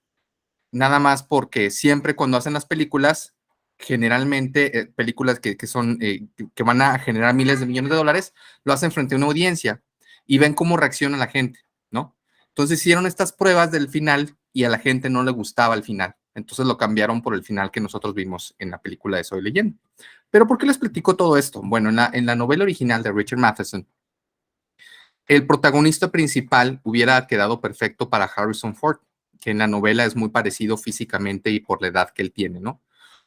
nada más porque siempre cuando hacen las películas, generalmente películas que van a generar miles de millones de dólares, lo hacen frente a una audiencia y ven cómo reacciona la gente, ¿no? Entonces hicieron estas pruebas del final y a la gente no le gustaba el final. Entonces lo cambiaron por el final que nosotros vimos en la película de Soy Leyenda. Pero ¿por qué les platico todo esto? Bueno, en la novela original de Richard Matheson, el protagonista principal hubiera quedado perfecto para Harrison Ford, que en la novela es muy parecido físicamente y por la edad que él tiene, ¿no?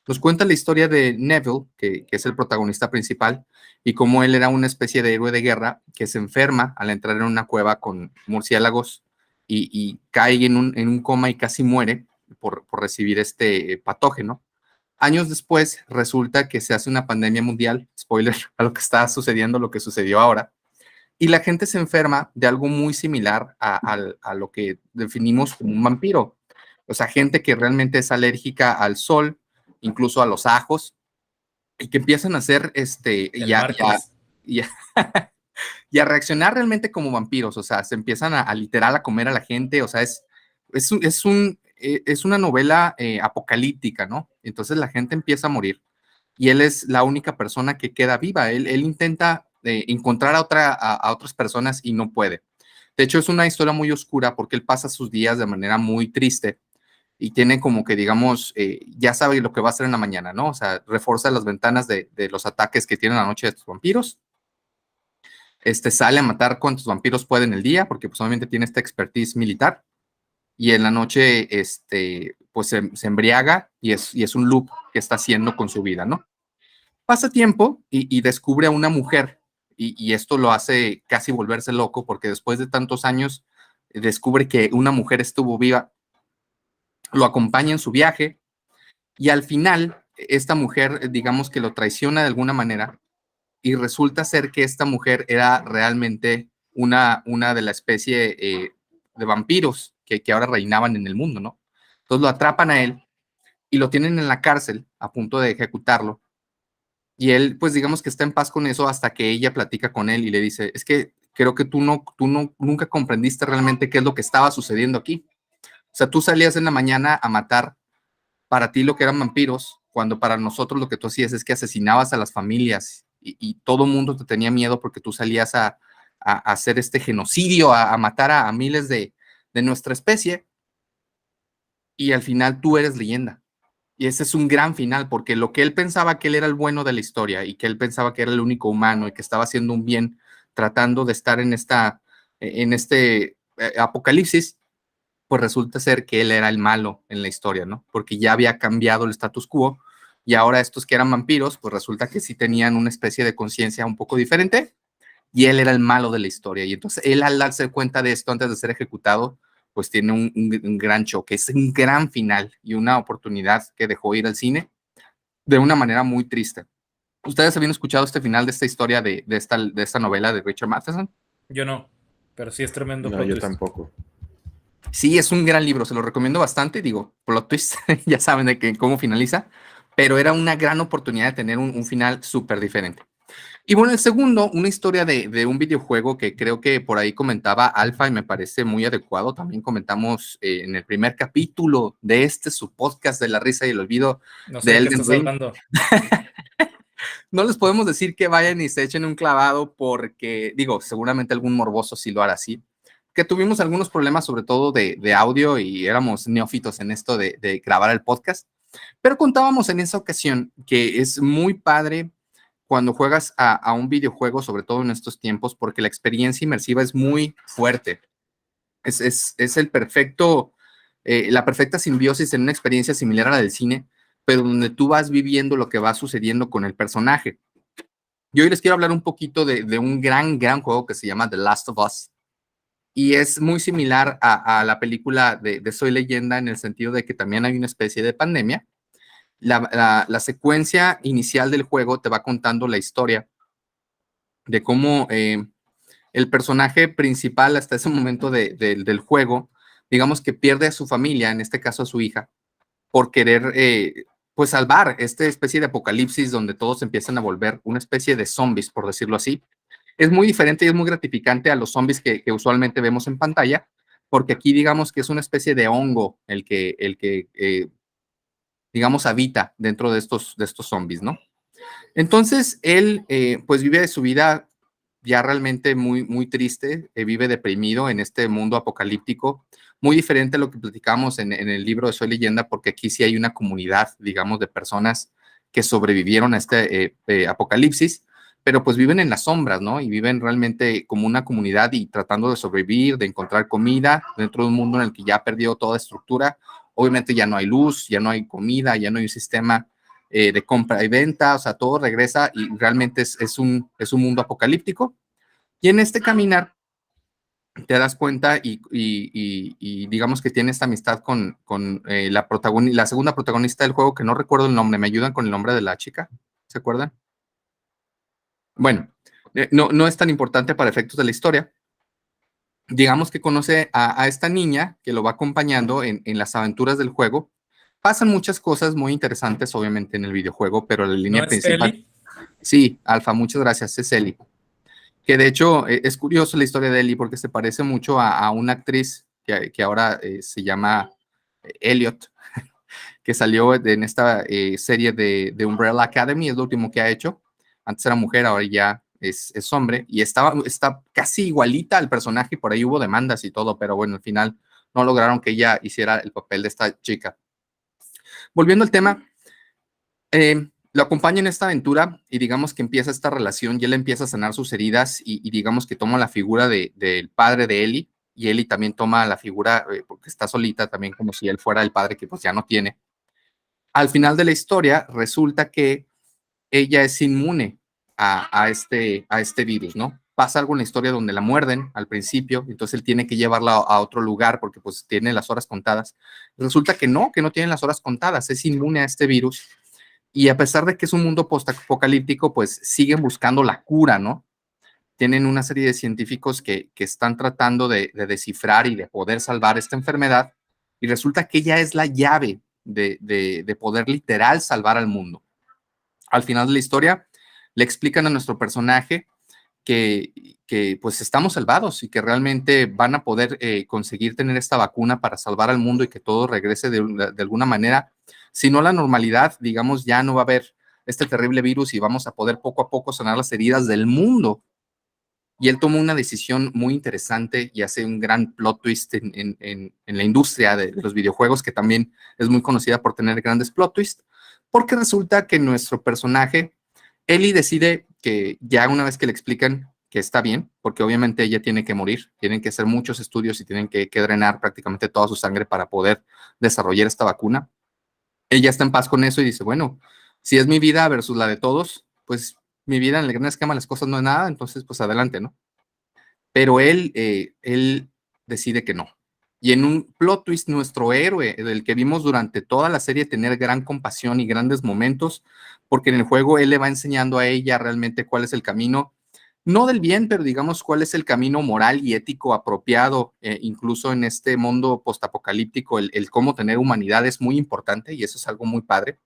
Nos cuenta la historia de Neville, que es el protagonista principal, y cómo él era una especie de héroe de guerra que se enferma al entrar en una cueva con murciélagos y cae en un coma y casi muere por recibir este patógeno. Años después resulta que se hace una pandemia mundial, spoiler a lo que está sucediendo, lo que sucedió ahora, y la gente se enferma de algo muy similar a lo que definimos como un vampiro. O sea, gente que realmente es alérgica al sol, incluso a los ajos, y que empiezan a hacer y a, y a reaccionar realmente como vampiros. O sea, se empiezan a literal a comer a la gente. O sea, es una novela apocalíptica, ¿no? Entonces la gente empieza a morir y él es la única persona que queda viva. Él intenta encontrar a otras personas y no puede. De hecho, es una historia muy oscura porque él pasa sus días de manera muy triste y tiene como que, digamos, ya sabe lo que va a hacer en la mañana, ¿no? O sea, refuerza las ventanas de los ataques que tienen la noche de estos vampiros. Sale a matar cuantos vampiros puede en el día porque pues obviamente tiene esta expertise militar y en la noche, pues se embriaga y es un loop que está haciendo con su vida, ¿no? Pasa tiempo y descubre a una mujer y esto lo hace casi volverse loco porque después de tantos años descubre que una mujer estuvo viva, lo acompaña en su viaje y al final esta mujer, digamos que lo traiciona de alguna manera y resulta ser que esta mujer era realmente una de la especie de vampiros que ahora reinaban en el mundo, ¿no? Entonces lo atrapan a él y lo tienen en la cárcel a punto de ejecutarlo. Y él, pues digamos que está en paz con eso hasta que ella platica con él y le dice, es que creo que nunca comprendiste realmente qué es lo que estaba sucediendo aquí. O sea, tú salías en la mañana a matar para ti lo que eran vampiros, cuando para nosotros lo que tú hacías es que asesinabas a las familias y todo el mundo te tenía miedo porque tú salías a hacer este genocidio, a matar a miles de nuestra especie y al final tú eres leyenda. Y ese es un gran final, porque lo que él pensaba que él era el bueno de la historia y que él pensaba que era el único humano y que estaba haciendo un bien tratando de estar en este apocalipsis, pues resulta ser que él era el malo en la historia, ¿no? Porque ya había cambiado el status quo y ahora estos que eran vampiros, pues resulta que sí tenían una especie de conciencia un poco diferente y él era el malo de la historia. Y entonces él al darse cuenta de esto antes de ser ejecutado, pues tiene un gran choque, es un gran final y una oportunidad que dejó ir al cine de una manera muy triste. ¿Ustedes habían escuchado este final de esta historia de esta novela de Richard Matheson? Yo no, pero sí es tremendo No, plot yo twist. tampoco. Sí, es un gran libro, se lo recomiendo bastante, digo, plot twist, ya saben cómo finaliza, pero era una gran oportunidad de tener un final súper diferente. Y bueno, el segundo, una historia de un videojuego que creo que por ahí comentaba Alfa y me parece muy adecuado. También comentamos en el primer capítulo de su podcast de la risa y el olvido No sé de de qué Elden estás Ring. hablando. No les podemos decir que vayan y se echen un clavado porque, digo, seguramente algún morboso sí lo hará así. Que tuvimos algunos problemas, sobre todo de audio, y éramos neófitos en esto de grabar el podcast. Pero contábamos en esa ocasión que es muy padre cuando juegas a un videojuego, sobre todo en estos tiempos, porque la experiencia inmersiva es muy fuerte. Es el perfecto, la perfecta simbiosis en una experiencia similar a la del cine, pero donde tú vas viviendo lo que va sucediendo con el personaje. Y hoy les quiero hablar un poquito de un gran juego que se llama The Last of Us. Y es muy similar a la película de Soy Leyenda en el sentido de que también hay una especie de pandemia. La secuencia inicial del juego te va contando la historia de cómo el personaje principal hasta ese momento del juego, digamos que pierde a su familia, en este caso a su hija, por querer pues salvar esta especie de apocalipsis donde todos empiezan a volver una especie de zombies, por decirlo así. Es muy diferente y es muy gratificante a los zombies que usualmente vemos en pantalla, porque aquí digamos que es una especie de hongo el que digamos, habita dentro de estos zombies, ¿no? Entonces, él, pues, vive su vida ya realmente muy triste, vive deprimido en este mundo apocalíptico, muy diferente a lo que platicamos en el libro de Soy Leyenda, porque aquí sí hay una comunidad, digamos, de personas que sobrevivieron a este apocalipsis, pero pues viven en las sombras, ¿no? Y viven realmente como una comunidad y tratando de sobrevivir, de encontrar comida dentro de un mundo en el que ya perdió toda estructura. Obviamente ya no hay luz, ya no hay comida, ya no hay un sistema de compra y venta, o sea, todo regresa y realmente es un mundo apocalíptico. Y en este caminar te das cuenta y digamos que tiene esta amistad con la segunda protagonista del juego, que no recuerdo el nombre, ¿me ayudan con el nombre de la chica? ¿Se acuerdan? Bueno, no es tan importante para efectos de la historia. Digamos que conoce a esta niña que lo va acompañando en las aventuras del juego. Pasan muchas cosas muy interesantes, obviamente, en el videojuego, pero la ¿No línea es principal. Ellie? Sí, Alfa, muchas gracias, es Ellie. Que de hecho es curioso la historia de Ellie porque se parece mucho a una actriz que ahora se llama Elliot, que salió en esta serie de Umbrella Academy, es lo último que ha hecho. Antes era mujer, ahora ya es hombre, y está casi igualita al personaje, y por ahí hubo demandas y todo, pero bueno, al final no lograron que ella hiciera el papel de esta chica. Volviendo al tema, lo acompaña en esta aventura y digamos que empieza esta relación y él empieza a sanar sus heridas y digamos que toma la figura del padre de Ellie y Ellie también toma la figura, porque está solita también como si él fuera el padre que pues ya no tiene. Al final de la historia resulta que ella es inmune a este virus, ¿no? Pasa algo en la historia donde la muerden al principio, entonces él tiene que llevarla a otro lugar porque pues tiene las horas contadas. Resulta que no tiene las horas contadas, es inmune a este virus y a pesar de que es un mundo post-apocalíptico, pues siguen buscando la cura, ¿no? Tienen una serie de científicos que están tratando de descifrar y de poder salvar esta enfermedad y resulta que ella es la llave de poder literal salvar al mundo. Al final de la historia, le explican a nuestro personaje que pues estamos salvados y que realmente van a poder conseguir tener esta vacuna para salvar al mundo y que todo regrese de alguna manera. Si no la normalidad, digamos, ya no va a haber este terrible virus y vamos a poder poco a poco sanar las heridas del mundo y él tomó una decisión muy interesante y hace un gran plot twist en la industria de los videojuegos, que también es muy conocida por tener grandes plot twists, porque resulta que nuestro personaje, Ellie, decide que ya una vez que le explican que está bien, porque obviamente ella tiene que morir, tienen que hacer muchos estudios y tienen que drenar prácticamente toda su sangre para poder desarrollar esta vacuna. Ella está en paz con eso y dice, bueno, si es mi vida versus la de todos, pues mi vida en el gran esquema las cosas no es nada, entonces pues adelante, ¿no? Pero él decide que no. Y en un plot twist, nuestro héroe, del que vimos durante toda la serie tener gran compasión y grandes momentos, porque en el juego él le va enseñando a ella realmente cuál es el camino, no del bien, pero digamos cuál es el camino moral y ético apropiado, incluso en este mundo postapocalíptico, el cómo tener humanidad es muy importante y eso es algo muy padre.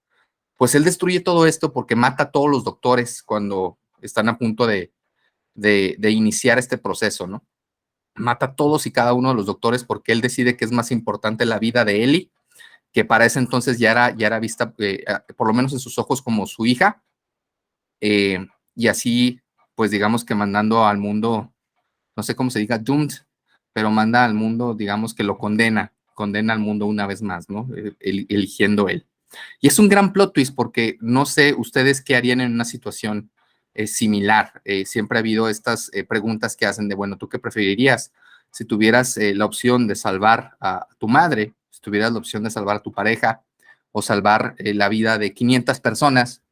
Pues él destruye todo esto porque mata a todos los doctores cuando están a punto de iniciar este proceso, ¿no? Mata a todos y cada uno de los doctores porque él decide que es más importante la vida de Ellie, que para ese entonces ya era vista, por lo menos en sus ojos, como su hija, y así, pues digamos que mandando al mundo, no sé cómo se diga, doomed, pero manda al mundo, digamos que lo condena al mundo una vez más, ¿no? Eligiendo él. Y es un gran plot twist porque no sé ustedes qué harían en una situación similar. Siempre ha habido estas preguntas que hacen de, bueno, ¿tú qué preferirías? Si tuvieras la opción de salvar a tu madre, si tuvieras la opción de salvar a tu pareja o salvar la vida de 500 personas,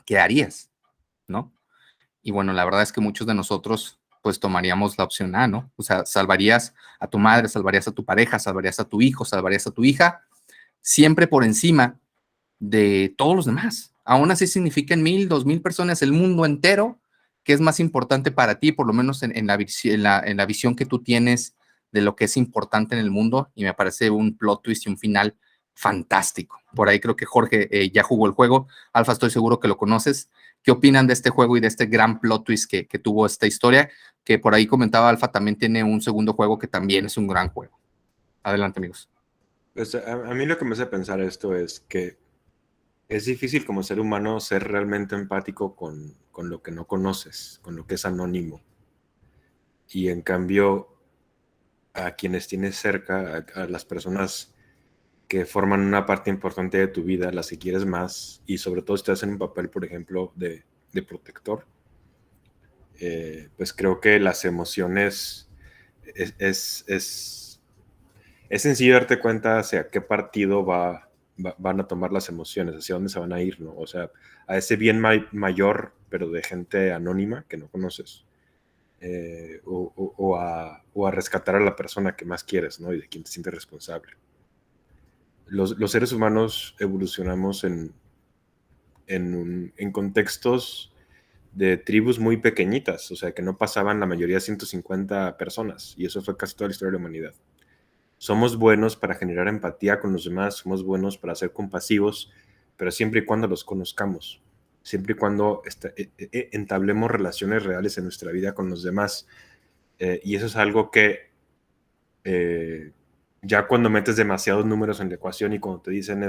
¿qué harías? ¿No? Y bueno, la verdad es que muchos de nosotros pues tomaríamos la opción A, ¿no? O sea, salvarías a tu madre, salvarías a tu pareja, salvarías a tu hijo, salvarías a tu hija, siempre por encima de todos los demás. Aún así significan 1,000, 2,000 personas, el mundo entero, que es más importante para ti, por lo menos en la visión que tú tienes de lo que es importante en el mundo, y me parece un plot twist y un final fantástico. Por ahí creo que Jorge ya jugó el juego. Alfa, estoy seguro que lo conoces. ¿Qué opinan de este juego y de este gran plot twist que tuvo esta historia? Que por ahí comentaba Alfa, también tiene un segundo juego que también es un gran juego. Adelante, amigos. Pues a mí lo que me hace pensar esto es que es difícil como ser humano ser realmente empático con lo que no conoces, con lo que es anónimo. Y en cambio, a quienes tienes cerca, a las personas que forman una parte importante de tu vida, las que quieres más, y sobre todo si estás en un papel, por ejemplo, de protector, pues creo que las emociones es sencillo darte cuenta hacia qué partido van a tomar las emociones, hacia dónde se van a ir, ¿no? O sea, a ese bien mayor, pero de gente anónima que no conoces, o a rescatar a la persona que más quieres, ¿no? Y de quien te sientes responsable. Los seres humanos evolucionamos en contextos de tribus muy pequeñitas, o sea, que no pasaban la mayoría de 150 personas, y eso fue casi toda la historia de la humanidad. Somos buenos para generar empatía con los demás, somos buenos para ser compasivos, pero siempre y cuando los conozcamos, siempre y cuando entablemos relaciones reales en nuestra vida con los demás. Y eso es algo que ya cuando metes demasiados números en la ecuación y cuando te dicen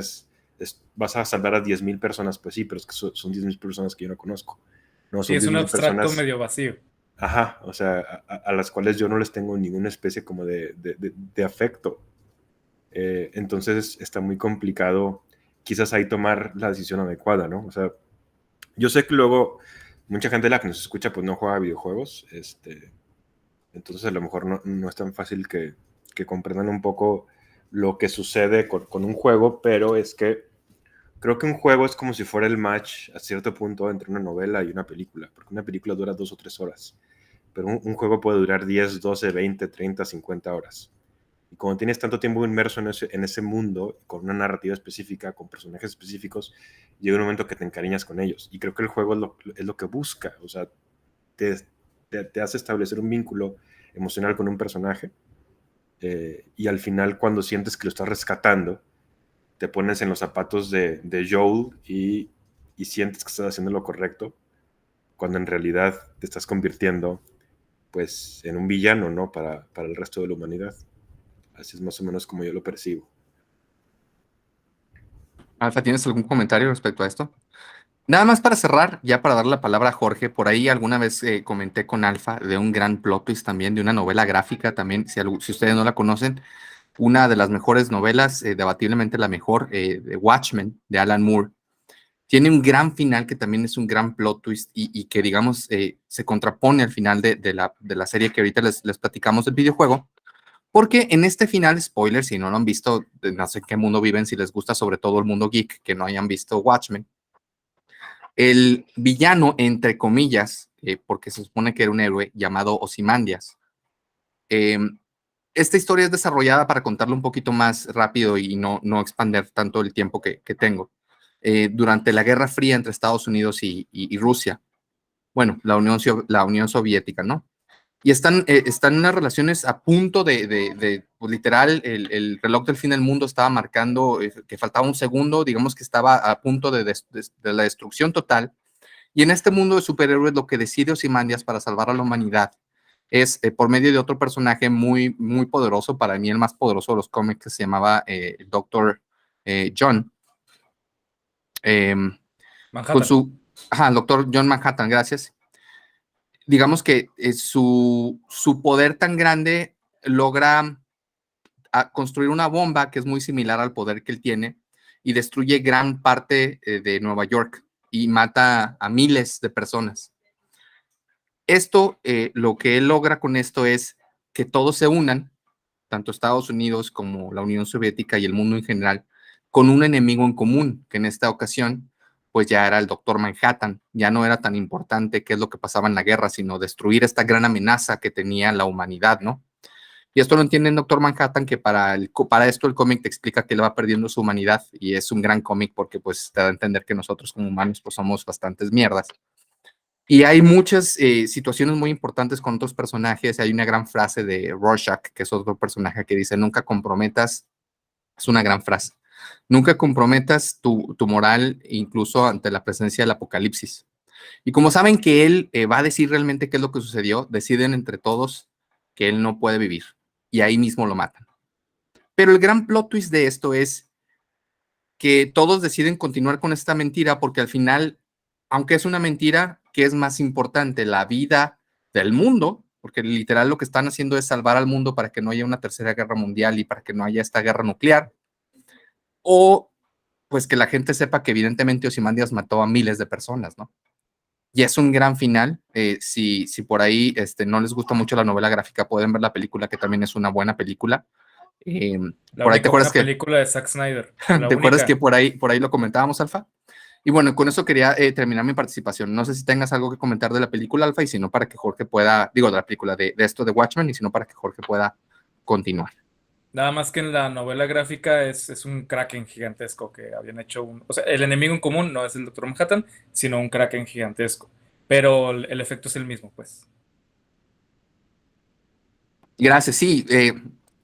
vas a salvar a 10,000 personas, pues sí, pero es que son 10,000 personas que yo no conozco. No, Sí, son es un 10,000 abstracto personas. medio vacío. Ajá, o sea, a las cuales yo no les tengo ninguna especie como de afecto. Entonces está muy complicado quizás ahí tomar la decisión adecuada, ¿no? O sea, yo sé que luego mucha gente de la que nos escucha pues no juega videojuegos, entonces a lo mejor no es tan fácil que comprendan un poco lo que sucede con un juego, pero es que creo que un juego es como si fuera el match a cierto punto entre una novela y una película, porque una película dura 2 o 3 horas, pero un juego puede durar 10, 12, 20, 30, 50 horas. Y cuando tienes tanto tiempo inmerso en ese mundo, con una narrativa específica, con personajes específicos, llega un momento que te encariñas con ellos. Y creo que el juego es lo que busca, o sea, te hace establecer un vínculo emocional con un personaje, y al final cuando sientes que lo estás rescatando, te pones en los zapatos de Joel y sientes que estás haciendo lo correcto, cuando en realidad te estás convirtiendo pues en un villano, ¿no? Para el resto de la humanidad. Así es más o menos como yo lo percibo. Alfa, ¿tienes algún comentario respecto a esto? Nada más para cerrar, ya para darle la palabra a Jorge, por ahí alguna vez comenté con Alfa de un gran plot twist también, de una novela gráfica también, si ustedes no la conocen, una de las mejores novelas, debatiblemente la mejor, de Watchmen, de Alan Moore. Tiene un gran final que también es un gran plot twist y que, digamos, se contrapone al final de la serie que ahorita les platicamos del videojuego. Porque en este final, spoiler, si no lo han visto, no sé en qué mundo viven, si les gusta sobre todo el mundo geek, que no hayan visto Watchmen, el villano, entre comillas, porque se supone que era un héroe llamado Ozymandias. Eh, esta historia es desarrollada para contarlo un poquito más rápido y no expander tanto el tiempo que tengo. Durante la Guerra Fría entre Estados Unidos y Rusia, bueno, la Unión Soviética, ¿no? Y están unas relaciones a punto pues, literal, el reloj del fin del mundo estaba marcando que faltaba un segundo, digamos que estaba a punto de la destrucción total. Y en este mundo de superhéroes, lo que decide Ozymandias para salvar a la humanidad es por medio de otro personaje muy, muy poderoso, para mí el más poderoso de los cómics, que se llamaba el Doctor John, eh, con Manhattan. su, el Doctor John Manhattan, gracias. Digamos que su poder tan grande logra construir una bomba que es muy similar al poder que él tiene y destruye gran parte de Nueva York y mata a miles de personas. Esto, lo que él logra con esto es que todos se unan, tanto Estados Unidos como la Unión Soviética y el mundo en general, con un enemigo en común, que en esta ocasión, pues ya era el Doctor Manhattan. Ya no era tan importante qué es lo que pasaba en la guerra, sino destruir esta gran amenaza que tenía la humanidad, ¿no? Y esto lo entiende el Doctor Manhattan, que para esto el cómic te explica que él va perdiendo su humanidad, y es un gran cómic porque pues te da a entender que nosotros como humanos pues somos bastantes mierdas. Y hay muchas situaciones muy importantes con otros personajes. Hay una gran frase de Rorschach, que es otro personaje, que dice, nunca comprometas, es una gran frase, nunca comprometas tu moral incluso ante la presencia del apocalipsis. Y como saben que él va a decir realmente qué es lo que sucedió, deciden entre todos que él no puede vivir. Y ahí mismo lo matan. Pero el gran plot twist de esto es que todos deciden continuar con esta mentira porque al final, aunque es una mentira, ¿qué es más importante? La vida del mundo, porque literal lo que están haciendo es salvar al mundo para que no haya una tercera guerra mundial y para que no haya esta guerra nuclear, o pues que la gente sepa que evidentemente Ozymandias mató a miles de personas, ¿no? Y es un gran final. Si por ahí no les gusta mucho la novela gráfica, pueden ver la película, que también es una buena película. Eh, La por ahí te única acuerdas buena que película de Zack Snyder. La ¿Te acuerdas que única. por ahí lo comentábamos, Alfa? Y bueno, con eso quería terminar mi participación. No sé si tengas algo que comentar de la película, Alfa, y si no, para que Jorge pueda, digo, de la película de esto de Watchmen, y si no, para que Jorge pueda continuar. Nada más que en la novela gráfica es un Kraken gigantesco que habían hecho un. O sea, el enemigo en común no es el Doctor Manhattan, sino un Kraken gigantesco. Pero el efecto es el mismo, pues. Gracias, sí.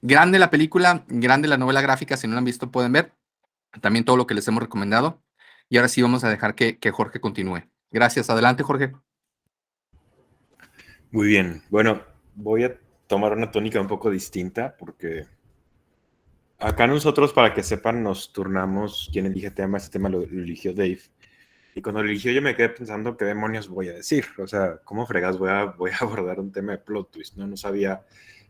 Grande la película, grande la novela gráfica. Si no la han visto, pueden ver también todo lo que les hemos recomendado. Y ahora sí vamos a dejar que Jorge continúe. Gracias. Adelante, Jorge. Muy bien. Bueno, voy a tomar una tónica un poco distinta porque acá nosotros, para que sepan, nos turnamos quién elige tema. Este tema lo eligió Dave. Y cuando lo eligió yo me quedé pensando qué demonios voy a decir. O sea, ¿cómo fregas voy a abordar un tema de plot twist? No sabía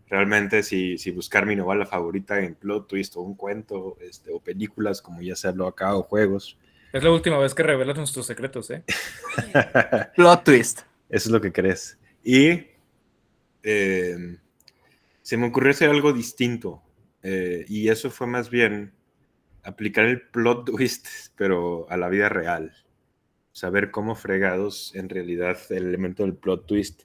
realmente si buscar mi novela favorita en plot twist o un cuento, o películas, como ya se habló acá, o juegos. Es la última vez que revelas nuestros secretos, ¿eh? Plot twist. Eso es lo que crees. Y eh, se me ocurrió hacer algo distinto. Y eso fue más bien aplicar el plot twist, pero a la vida real. Saber cómo fregados en realidad el elemento del plot twist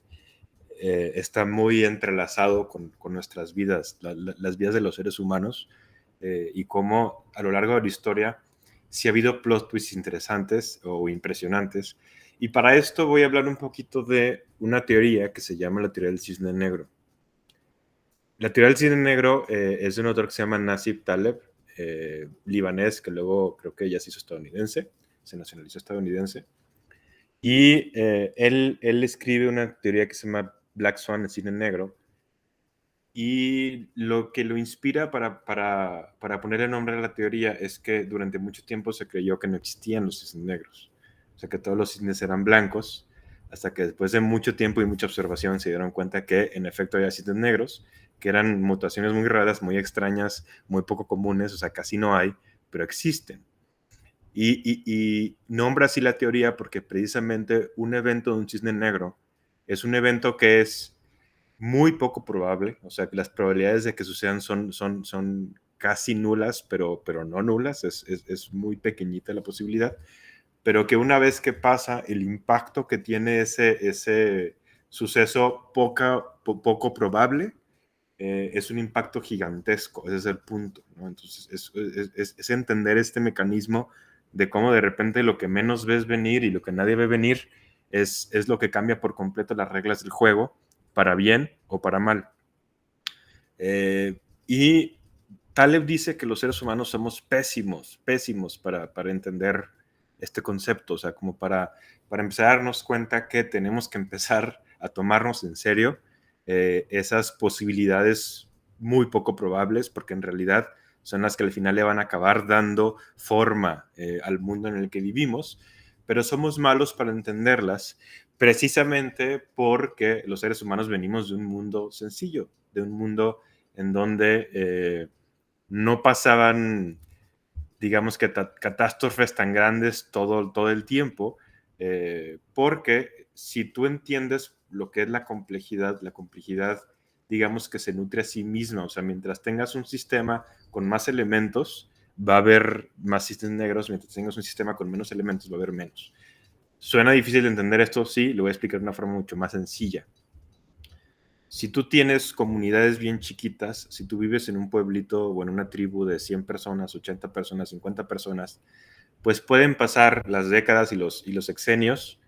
está muy entrelazado con nuestras vidas, las vidas de los seres humanos, y cómo a lo largo de la historia sí ha habido plot twists interesantes o impresionantes. Y para esto voy a hablar un poquito de una teoría que se llama la teoría del cisne negro. La teoría del cisne negro es de un autor que se llama Nassim Taleb, libanés, que luego creo que ya se hizo estadounidense, se nacionalizó estadounidense. Y él escribe una teoría que se llama Black Swan, el cine negro, y lo que lo inspira para ponerle nombre a la teoría es que durante mucho tiempo se creyó que no existían los cisnes negros. o sea que todos los cisnes eran blancos, hasta que después de mucho tiempo y mucha observación se dieron cuenta que en efecto había cisnes negros, que eran mutaciones muy raras, muy extrañas, muy poco comunes, o sea, casi no hay, pero existen. Y nombra así la teoría porque precisamente un evento de un cisne negro es un evento que es muy poco probable, o sea, que las probabilidades de que sucedan son casi nulas, pero no nulas, es muy pequeñita la posibilidad, pero que una vez que pasa, el impacto que tiene ese suceso poco probable, es un impacto gigantesco, ese es el punto, ¿no? Entonces, es entender este mecanismo de cómo de repente lo que menos ves venir y lo que nadie ve venir es lo que cambia por completo las reglas del juego, para bien o para mal. Y Taleb dice que los seres humanos somos pésimos para entender este concepto, o sea, como para empezar a darnos cuenta que tenemos que empezar a tomarnos en serio esas posibilidades muy poco probables, porque en realidad son las que al final le van a acabar dando forma al mundo en el que vivimos, pero somos malos para entenderlas precisamente porque los seres humanos venimos de un mundo sencillo, de un mundo en donde no pasaban, digamos que catástrofes tan grandes todo el tiempo, porque si tú entiendes lo que es la complejidad, digamos que se nutre a sí misma, o sea, mientras tengas un sistema con más elementos, va a haber más cisnes negros, mientras tengas un sistema con menos elementos, va a haber menos. ¿Suena difícil de entender esto? Sí, lo voy a explicar de una forma mucho más sencilla. Si tú tienes comunidades bien chiquitas, si tú vives en un pueblito o en una tribu de 100 personas, 80 personas, 50 personas, pues pueden pasar las décadas y los sexenios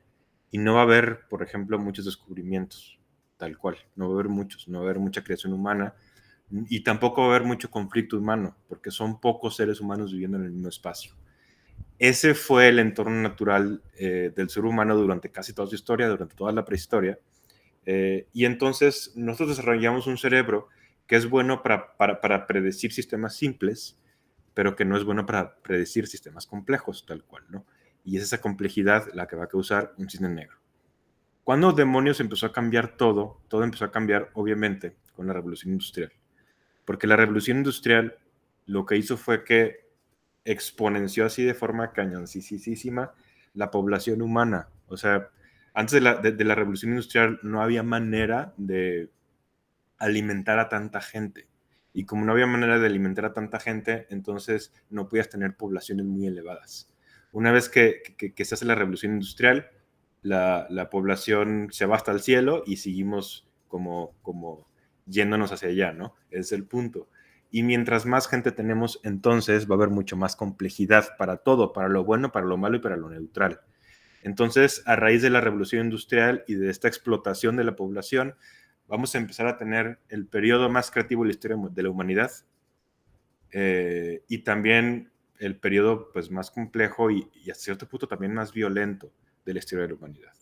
y no va a haber, por ejemplo, muchos descubrimientos, tal cual. No va a haber muchos, no va a haber mucha creación humana y tampoco va a haber mucho conflicto humano, porque son pocos seres humanos viviendo en el mismo espacio. Ese fue el entorno natural del ser humano durante casi toda su historia, durante toda la prehistoria. Y entonces nosotros desarrollamos un cerebro que es bueno para predecir sistemas simples, pero que no es bueno para predecir sistemas complejos, tal cual, ¿no? Y es esa complejidad la que va a causar un cisne negro. Cuando demonios empezó a cambiar todo empezó a cambiar, obviamente, con la revolución industrial. Porque la revolución industrial lo que hizo fue que exponenció así de forma cañoncísima la población humana. O sea, antes de la revolución industrial no había manera de alimentar a tanta gente. Y como no había manera de alimentar a tanta gente, entonces no podías tener poblaciones muy elevadas. Una vez que se hace la revolución industrial, la población se va hasta el cielo y seguimos como yéndonos hacia allá, ¿no? Ese es el punto. Y mientras más gente tenemos, entonces va a haber mucho más complejidad para todo, para lo bueno, para lo malo y para lo neutral. Entonces, a raíz de la revolución industrial y de esta explotación de la población, vamos a empezar a tener el periodo más creativo de la historia de la humanidad y también el periodo pues, más complejo y a cierto punto también más violento de la historia de la humanidad.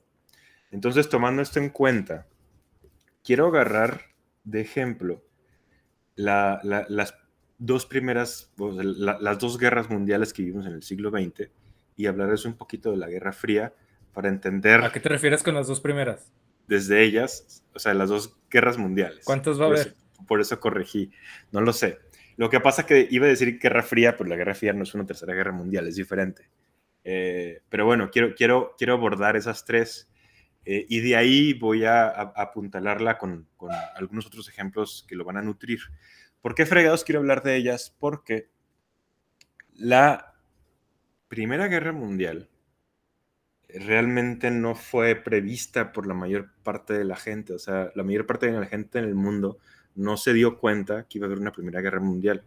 Entonces, tomando esto en cuenta, quiero agarrar de ejemplo las dos primeras, las dos guerras mundiales que vivimos en el siglo XX y hablarles un poquito de la Guerra Fría para entender... ¿A qué te refieres con las dos primeras? Desde ellas, o sea, las dos guerras mundiales. ¿Cuántas va a haber? Por eso corregí, no lo sé. Lo que pasa que iba a decir Guerra Fría, pero la Guerra Fría no es una tercera guerra mundial, es diferente. Pero bueno, quiero abordar esas tres y de ahí voy a apuntalarla con algunos otros ejemplos que lo van a nutrir. ¿Por qué fregados quiero hablar de ellas? Porque la Primera Guerra Mundial realmente no fue prevista por la mayor parte de la gente. O sea, la mayor parte de la gente en el mundo no se dio cuenta que iba a haber una Primera Guerra Mundial.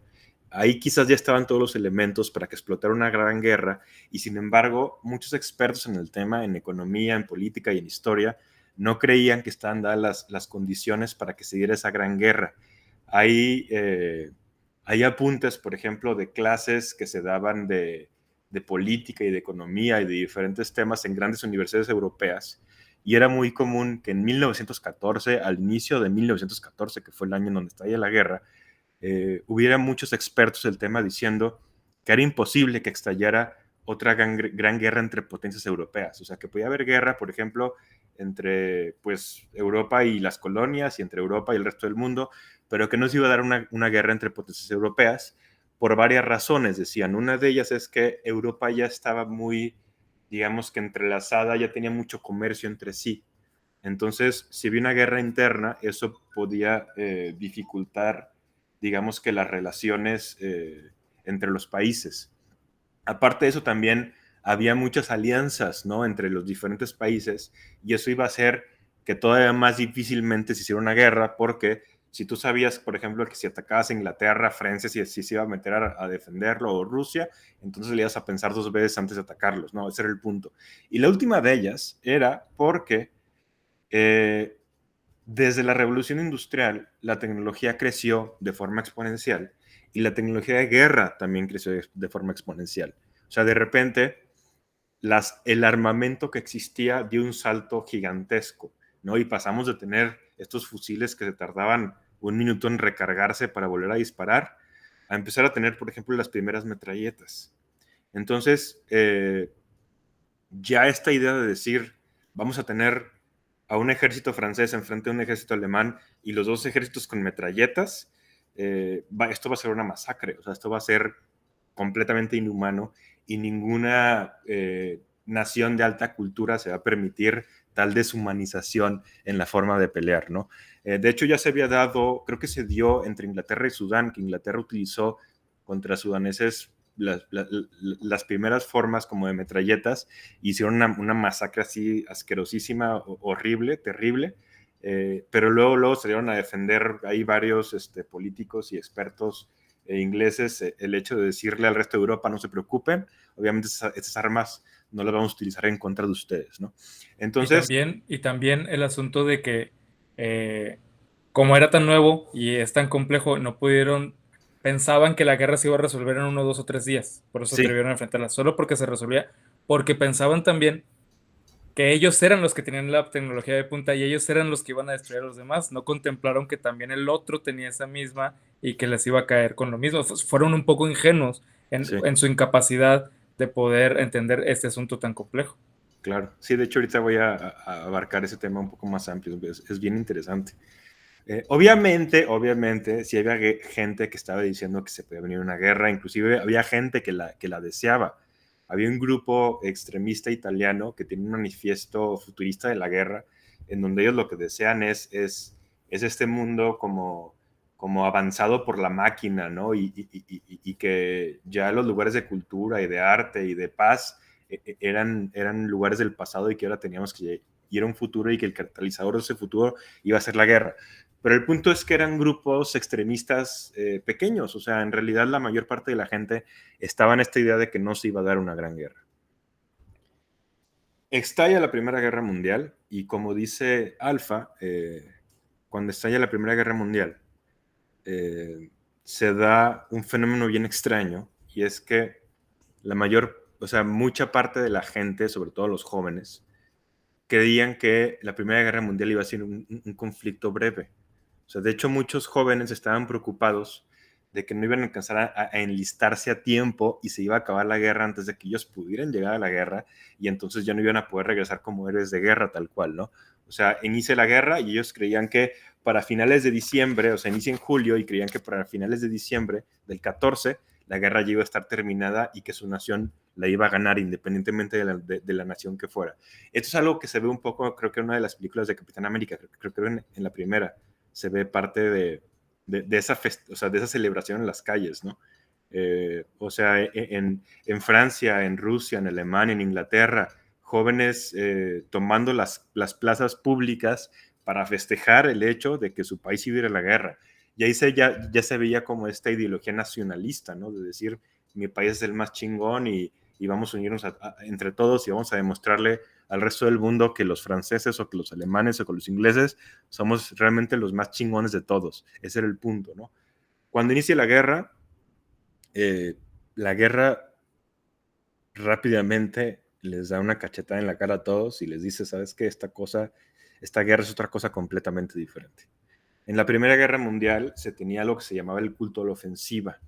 Ahí quizás ya estaban todos los elementos para que explotara una gran guerra y sin embargo muchos expertos en el tema, en economía, en política y en historia, no creían que estaban dadas las condiciones para que se diera esa gran guerra. Hay apuntes, por ejemplo, de clases que se daban de política y de economía y de diferentes temas en grandes universidades europeas. Y era muy común que en 1914, al inicio de 1914, que fue el año en donde estalla la guerra, hubiera muchos expertos del tema diciendo que era imposible que estallara otra gran guerra entre potencias europeas. O sea, que podía haber guerra, por ejemplo, entre pues, Europa y las colonias y entre Europa y el resto del mundo, pero que no se iba a dar una guerra entre potencias europeas por varias razones, decían. Una de ellas es que Europa ya estaba muy, digamos que entrelazada, ya tenía mucho comercio entre sí. Entonces, si había una guerra interna, eso podía dificultar, digamos que las relaciones entre los países. Aparte de eso, también había muchas alianzas, ¿no? Entre los diferentes países y eso iba a hacer que todavía más difícilmente se hiciera una guerra porque si tú sabías, por ejemplo, que si atacabas a Inglaterra, Francia, si se iba a meter a defenderlo o Rusia, entonces le ibas a pensar dos veces antes de atacarlos, ¿no? Ese era el punto. Y la última de ellas era porque eh, desde la revolución industrial la tecnología creció de forma exponencial y la tecnología de guerra también creció de forma exponencial. O sea, de repente el armamento que existía dio un salto gigantesco, ¿no? Y pasamos de tener estos fusiles que se tardaban un minuto en recargarse para volver a disparar, a empezar a tener, por ejemplo, las primeras metralletas. Entonces, ya esta idea de decir, vamos a tener a un ejército francés enfrente a un ejército alemán y los dos ejércitos con metralletas, esto va a ser una masacre, o sea, esto va a ser completamente inhumano y ninguna nación de alta cultura se va a permitir tal deshumanización en la forma de pelear, ¿no? De hecho, ya se había dado, creo que se dio entre Inglaterra y Sudán, que Inglaterra utilizó contra sudaneses las primeras formas como de metralletas, hicieron una masacre así asquerosísima, horrible, terrible, pero luego salieron a defender ahí varios políticos y expertos ingleses el hecho de decirle al resto de Europa no se preocupen, obviamente estas armas no las vamos a utilizar en contra de ustedes, ¿no? Entonces, Y también el asunto de que eh, como era tan nuevo y es tan complejo, no pudieron, pensaban que la guerra se iba a resolver en 1, 2 o 3 días, por eso se sí, atrevieron a enfrentarla, solo porque se resolvía, porque pensaban también que ellos eran los que tenían la tecnología de punta y ellos eran los que iban a destruir a los demás, no contemplaron que también el otro tenía esa misma y que les iba a caer con lo mismo. Fueron un poco ingenuos sí. en su incapacidad de poder entender este asunto tan complejo. Claro, sí, de hecho ahorita voy a abarcar ese tema un poco más amplio, es bien interesante. Obviamente, sí había gente que estaba diciendo que se podía venir una guerra, inclusive había gente que la deseaba. Había un grupo extremista italiano que tiene un manifiesto futurista de la guerra, en donde ellos lo que desean es este mundo como avanzado por la máquina, ¿no? Y que ya los lugares de cultura y de arte y de paz eran lugares del pasado y que ahora teníamos que ir a un futuro y que el catalizador de ese futuro iba a ser la guerra. Pero el punto es que eran grupos extremistas pequeños, o sea, en realidad la mayor parte de la gente estaba en esta idea de que no se iba a dar una gran guerra. Estalla la Primera Guerra Mundial y como dice Alfa, cuando estalla la Primera Guerra Mundial, se da un fenómeno bien extraño y es que o sea, mucha parte de la gente, sobre todo los jóvenes, creían que la Primera Guerra Mundial iba a ser un conflicto breve. O sea, de hecho, muchos jóvenes estaban preocupados de que no iban a alcanzar a enlistarse a tiempo y se iba a acabar la guerra antes de que ellos pudieran llegar a la guerra y entonces ya no iban a poder regresar como héroes de guerra tal cual, ¿no? O sea, inicia la guerra y ellos creían que para finales de diciembre, o sea, inicia en julio y creían que para finales de diciembre del 14 la guerra ya iba a estar terminada y que su nación la iba a ganar independientemente de la nación que fuera. Esto es algo que se ve un poco, creo que en una de las películas de Capitán América, creo que en la primera, se ve parte de esa, o sea, de esa celebración en las calles, ¿no? O sea, en Francia, en Rusia, en Alemania, en Inglaterra, jóvenes tomando las plazas públicas para festejar el hecho de que su país iba a ir a la guerra. Y ahí ya se veía como esta ideología nacionalista, ¿no? De decir, mi país es el más chingón y vamos a unirnos entre todos y vamos a demostrarle al resto del mundo que los franceses o que los alemanes o que los ingleses somos realmente los más chingones de todos. Ese era el punto, ¿no? Cuando inicia la guerra rápidamente les da una cachetada en la cara a todos y les dice, ¿sabes qué? Esta guerra es otra cosa completamente diferente. En la Primera Guerra Mundial se tenía lo que se llamaba el culto a la ofensiva,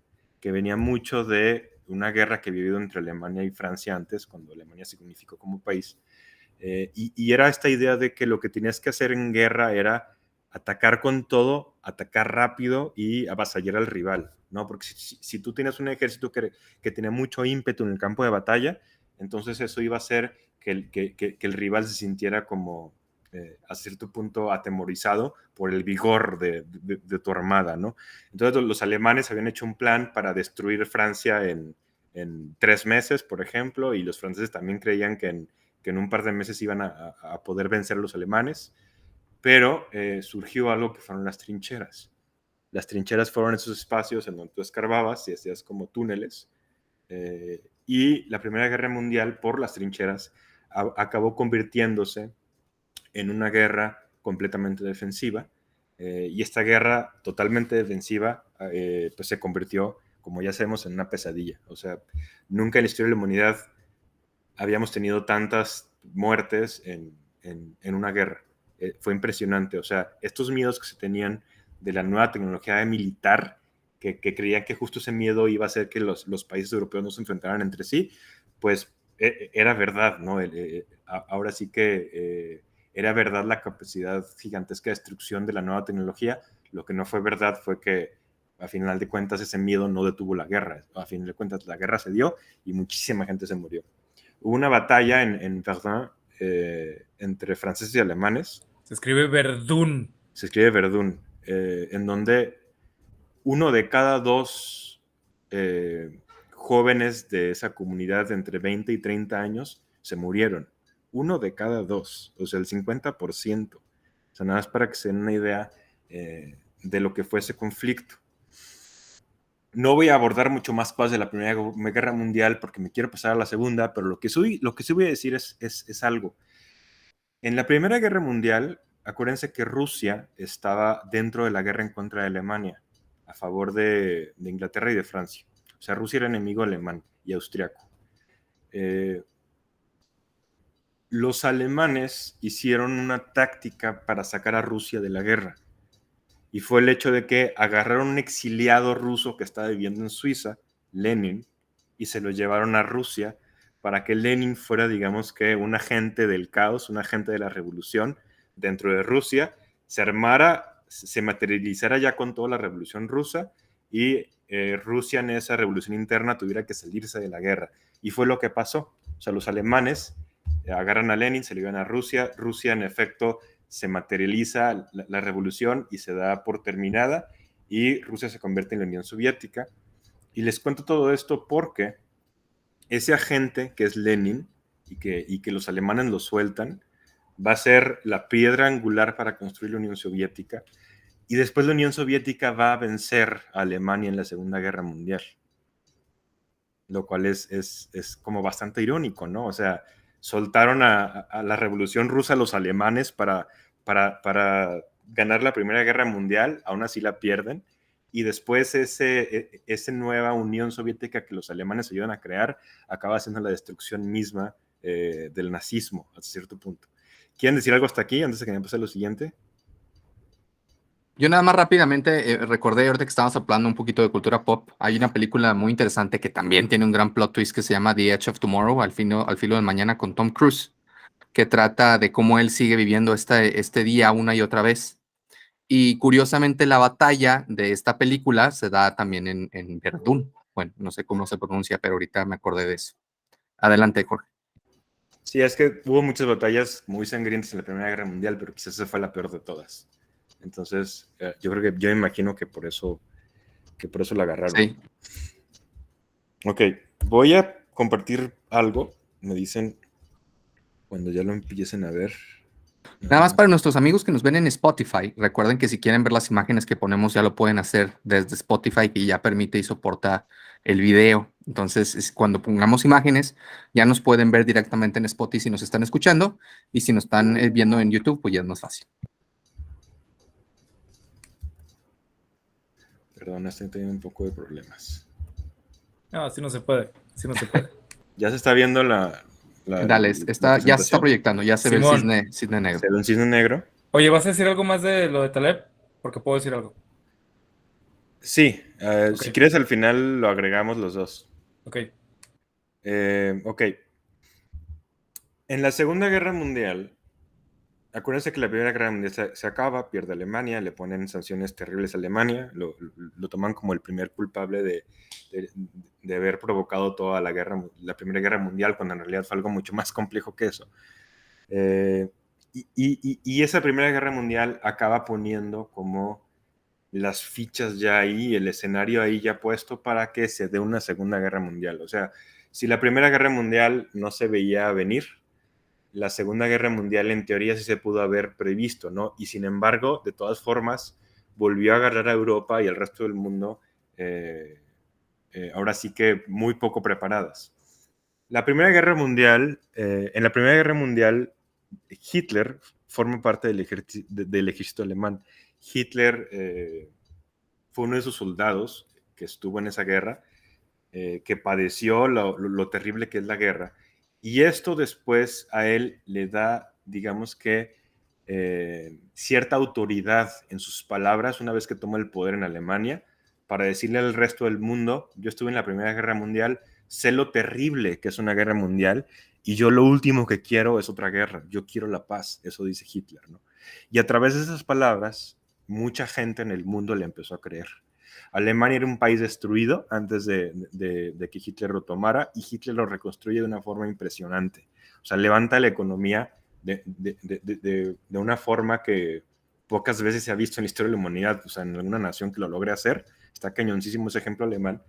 que venía mucho de una guerra que ha vivido entre Alemania y Francia antes, cuando Alemania se unificó como país. Y era esta idea de que lo que tenías que hacer en guerra era atacar con todo, atacar rápido y avasallar al rival, ¿no? Porque si tú tienes un ejército que tiene mucho ímpetu en el campo de batalla, entonces eso iba a hacer que el rival se sintiera como, a cierto punto, atemorizado por el vigor de tu armada, ¿no? Entonces los alemanes habían hecho un plan para destruir Francia en 3 meses, por ejemplo, y los franceses también creían que en un par de meses iban a poder vencer a los alemanes, pero surgió algo que fueron las trincheras. Las trincheras fueron esos espacios en donde tú escarbabas y hacías como túneles, y la Primera Guerra Mundial, por las trincheras, acabó convirtiéndose en una guerra completamente defensiva, y esta guerra totalmente defensiva pues se convirtió, como ya sabemos, en una pesadilla. O sea, nunca en la historia de la humanidad habíamos tenido tantas muertes en una guerra. Fue impresionante. O sea, estos miedos que se tenían de la nueva tecnología militar, que creían que justo ese miedo iba a hacer que los países europeos no se enfrentaran entre sí, pues era verdad, ¿no? Ahora sí que era verdad la capacidad gigantesca de destrucción de la nueva tecnología. Lo que no fue verdad fue que, a final de cuentas, ese miedo no detuvo la guerra. A final de cuentas, la guerra se dio y muchísima gente se murió. Hubo una batalla en Verdun entre franceses y alemanes. Se escribe Verdún. Se escribe Verdun, en donde 1 de cada 2 jóvenes de esa comunidad de entre 20 y 30 años se murieron. 1 de cada 2, o sea, el 50%. O sea, nada más para que se den una idea de lo que fue ese conflicto. No voy a abordar mucho más cosas de la Primera Guerra Mundial porque me quiero pasar a la Segunda, pero lo que sí voy a decir es algo. En la Primera Guerra Mundial, acuérdense que Rusia estaba dentro de la guerra en contra de Alemania, a favor de Inglaterra y de Francia. O sea, Rusia era enemigo alemán y austriaco. Los alemanes hicieron una táctica para sacar a Rusia de la guerra. Y fue el hecho de que agarraron un exiliado ruso que estaba viviendo en Suiza, Lenin, y se lo llevaron a Rusia para que Lenin fuera, digamos que, un agente del caos, un agente de la revolución dentro de Rusia, se armara, se materializara ya con toda la revolución rusa, y Rusia en esa revolución interna tuviera que salirse de la guerra. Y fue lo que pasó. O sea, los alemanes agarran a Lenin, se lo llevan a Rusia. Rusia, en efecto, se materializa la revolución y se da por terminada, y Rusia se convierte en la Unión Soviética. Y les cuento todo esto porque ese agente que es Lenin y que los alemanes lo sueltan, va a ser la piedra angular para construir la Unión Soviética, y después la Unión Soviética va a vencer a Alemania en la Segunda Guerra Mundial, lo cual es como bastante irónico, ¿no? O sea, soltaron a la Revolución Rusa los alemanes para ganar la Primera Guerra Mundial, aún así la pierden, y después esa nueva Unión Soviética que los alemanes ayudan a crear acaba siendo la destrucción misma del nazismo, hasta cierto punto. ¿Quieren decir algo hasta aquí, antes de que me pase lo siguiente? Yo nada más rápidamente recordé, ahorita que estábamos hablando un poquito de cultura pop, hay una película muy interesante que también tiene un gran plot twist que se llama The Edge of Tomorrow, al filo del mañana, con Tom Cruise, que trata de cómo él sigue viviendo este día una y otra vez. Y curiosamente la batalla de esta película se da también en Verdún. Bueno, no sé cómo se pronuncia, pero ahorita me acordé de eso. Adelante, Jorge. Sí, es que hubo muchas batallas muy sangrientas en la Primera Guerra Mundial, pero quizás esa fue la peor de todas. Entonces, yo me imagino que por eso la agarraron. Sí. Ok, voy a compartir algo. Me dicen cuando ya lo empiecen a ver. Nada más para nuestros amigos que nos ven en Spotify, recuerden que si quieren ver las imágenes que ponemos ya lo pueden hacer desde Spotify, que ya permite y soporta el video. Entonces, cuando pongamos imágenes, ya nos pueden ver directamente en Spotify si nos están escuchando, y si nos están viendo en YouTube, pues ya es más fácil. Perdón, estoy teniendo un poco de problemas. No, así no se puede. Así no se puede. Ya se está viendo Dale, ya se está proyectando, ya se Simón. ve el cisne negro. Se ve un cisne negro. Oye, ¿vas a decir algo más de lo de Taleb? Porque puedo decir algo. Sí, Ok. si quieres al final lo agregamos los dos. Ok. Ok. En la Segunda Guerra Mundial, acuérdense que la Primera Guerra Mundial se acaba, pierde Alemania, le ponen sanciones terribles a Alemania, lo toman como el primer culpable de, de haber provocado toda la Primera Guerra Mundial, cuando en realidad fue algo mucho más complejo que eso. Y esa Primera Guerra Mundial acaba poniendo como las fichas ya ahí, el escenario ahí ya puesto para que se dé una Segunda Guerra Mundial. O sea, si la Primera Guerra Mundial no se veía venir, la Segunda Guerra Mundial en teoría sí se pudo haber previsto, ¿no? Y sin embargo, de todas formas, volvió a agarrar a Europa y al resto del mundo, ahora sí que muy poco preparadas. La Primera Guerra Mundial, en la Primera Guerra Mundial, Hitler forma parte del ejército alemán. Hitler fue uno de esos soldados que estuvo en esa guerra, que padeció lo terrible que es la guerra. Y esto después a él le da, digamos que, cierta autoridad en sus palabras una vez que toma el poder en Alemania, para decirle al resto del mundo: yo estuve en la Primera Guerra Mundial, sé lo terrible que es una guerra mundial, y yo lo último que quiero es otra guerra, yo quiero la paz, eso dice Hitler, ¿no? Y a través de esas palabras, mucha gente en el mundo le empezó a creer. Alemania era un país destruido antes de que Hitler lo tomara, y Hitler lo reconstruye de una forma impresionante. O sea, levanta la economía de una forma que pocas veces se ha visto en la historia de la humanidad, o sea, en alguna nación que lo logre hacer. Está cañoncísimo ese ejemplo alemán.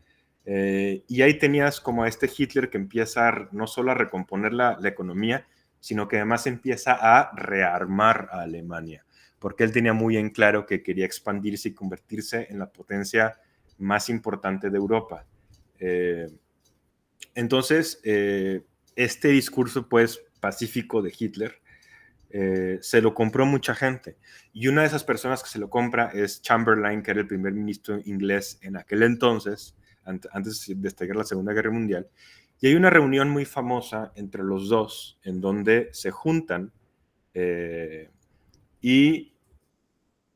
Y ahí tenías como a este Hitler que empieza no solo a recomponer la economía, sino que además empieza a rearmar a Alemania, porque él tenía muy en claro que quería expandirse y convertirse en la potencia más importante de Europa. Entonces, este discurso, pues, pacífico de Hitler, se lo compró mucha gente. Y una de esas personas que se lo compra es Chamberlain, que era el primer ministro inglés en aquel entonces, antes de estallar la Segunda Guerra Mundial. Y hay una reunión muy famosa entre los dos, en donde se juntan y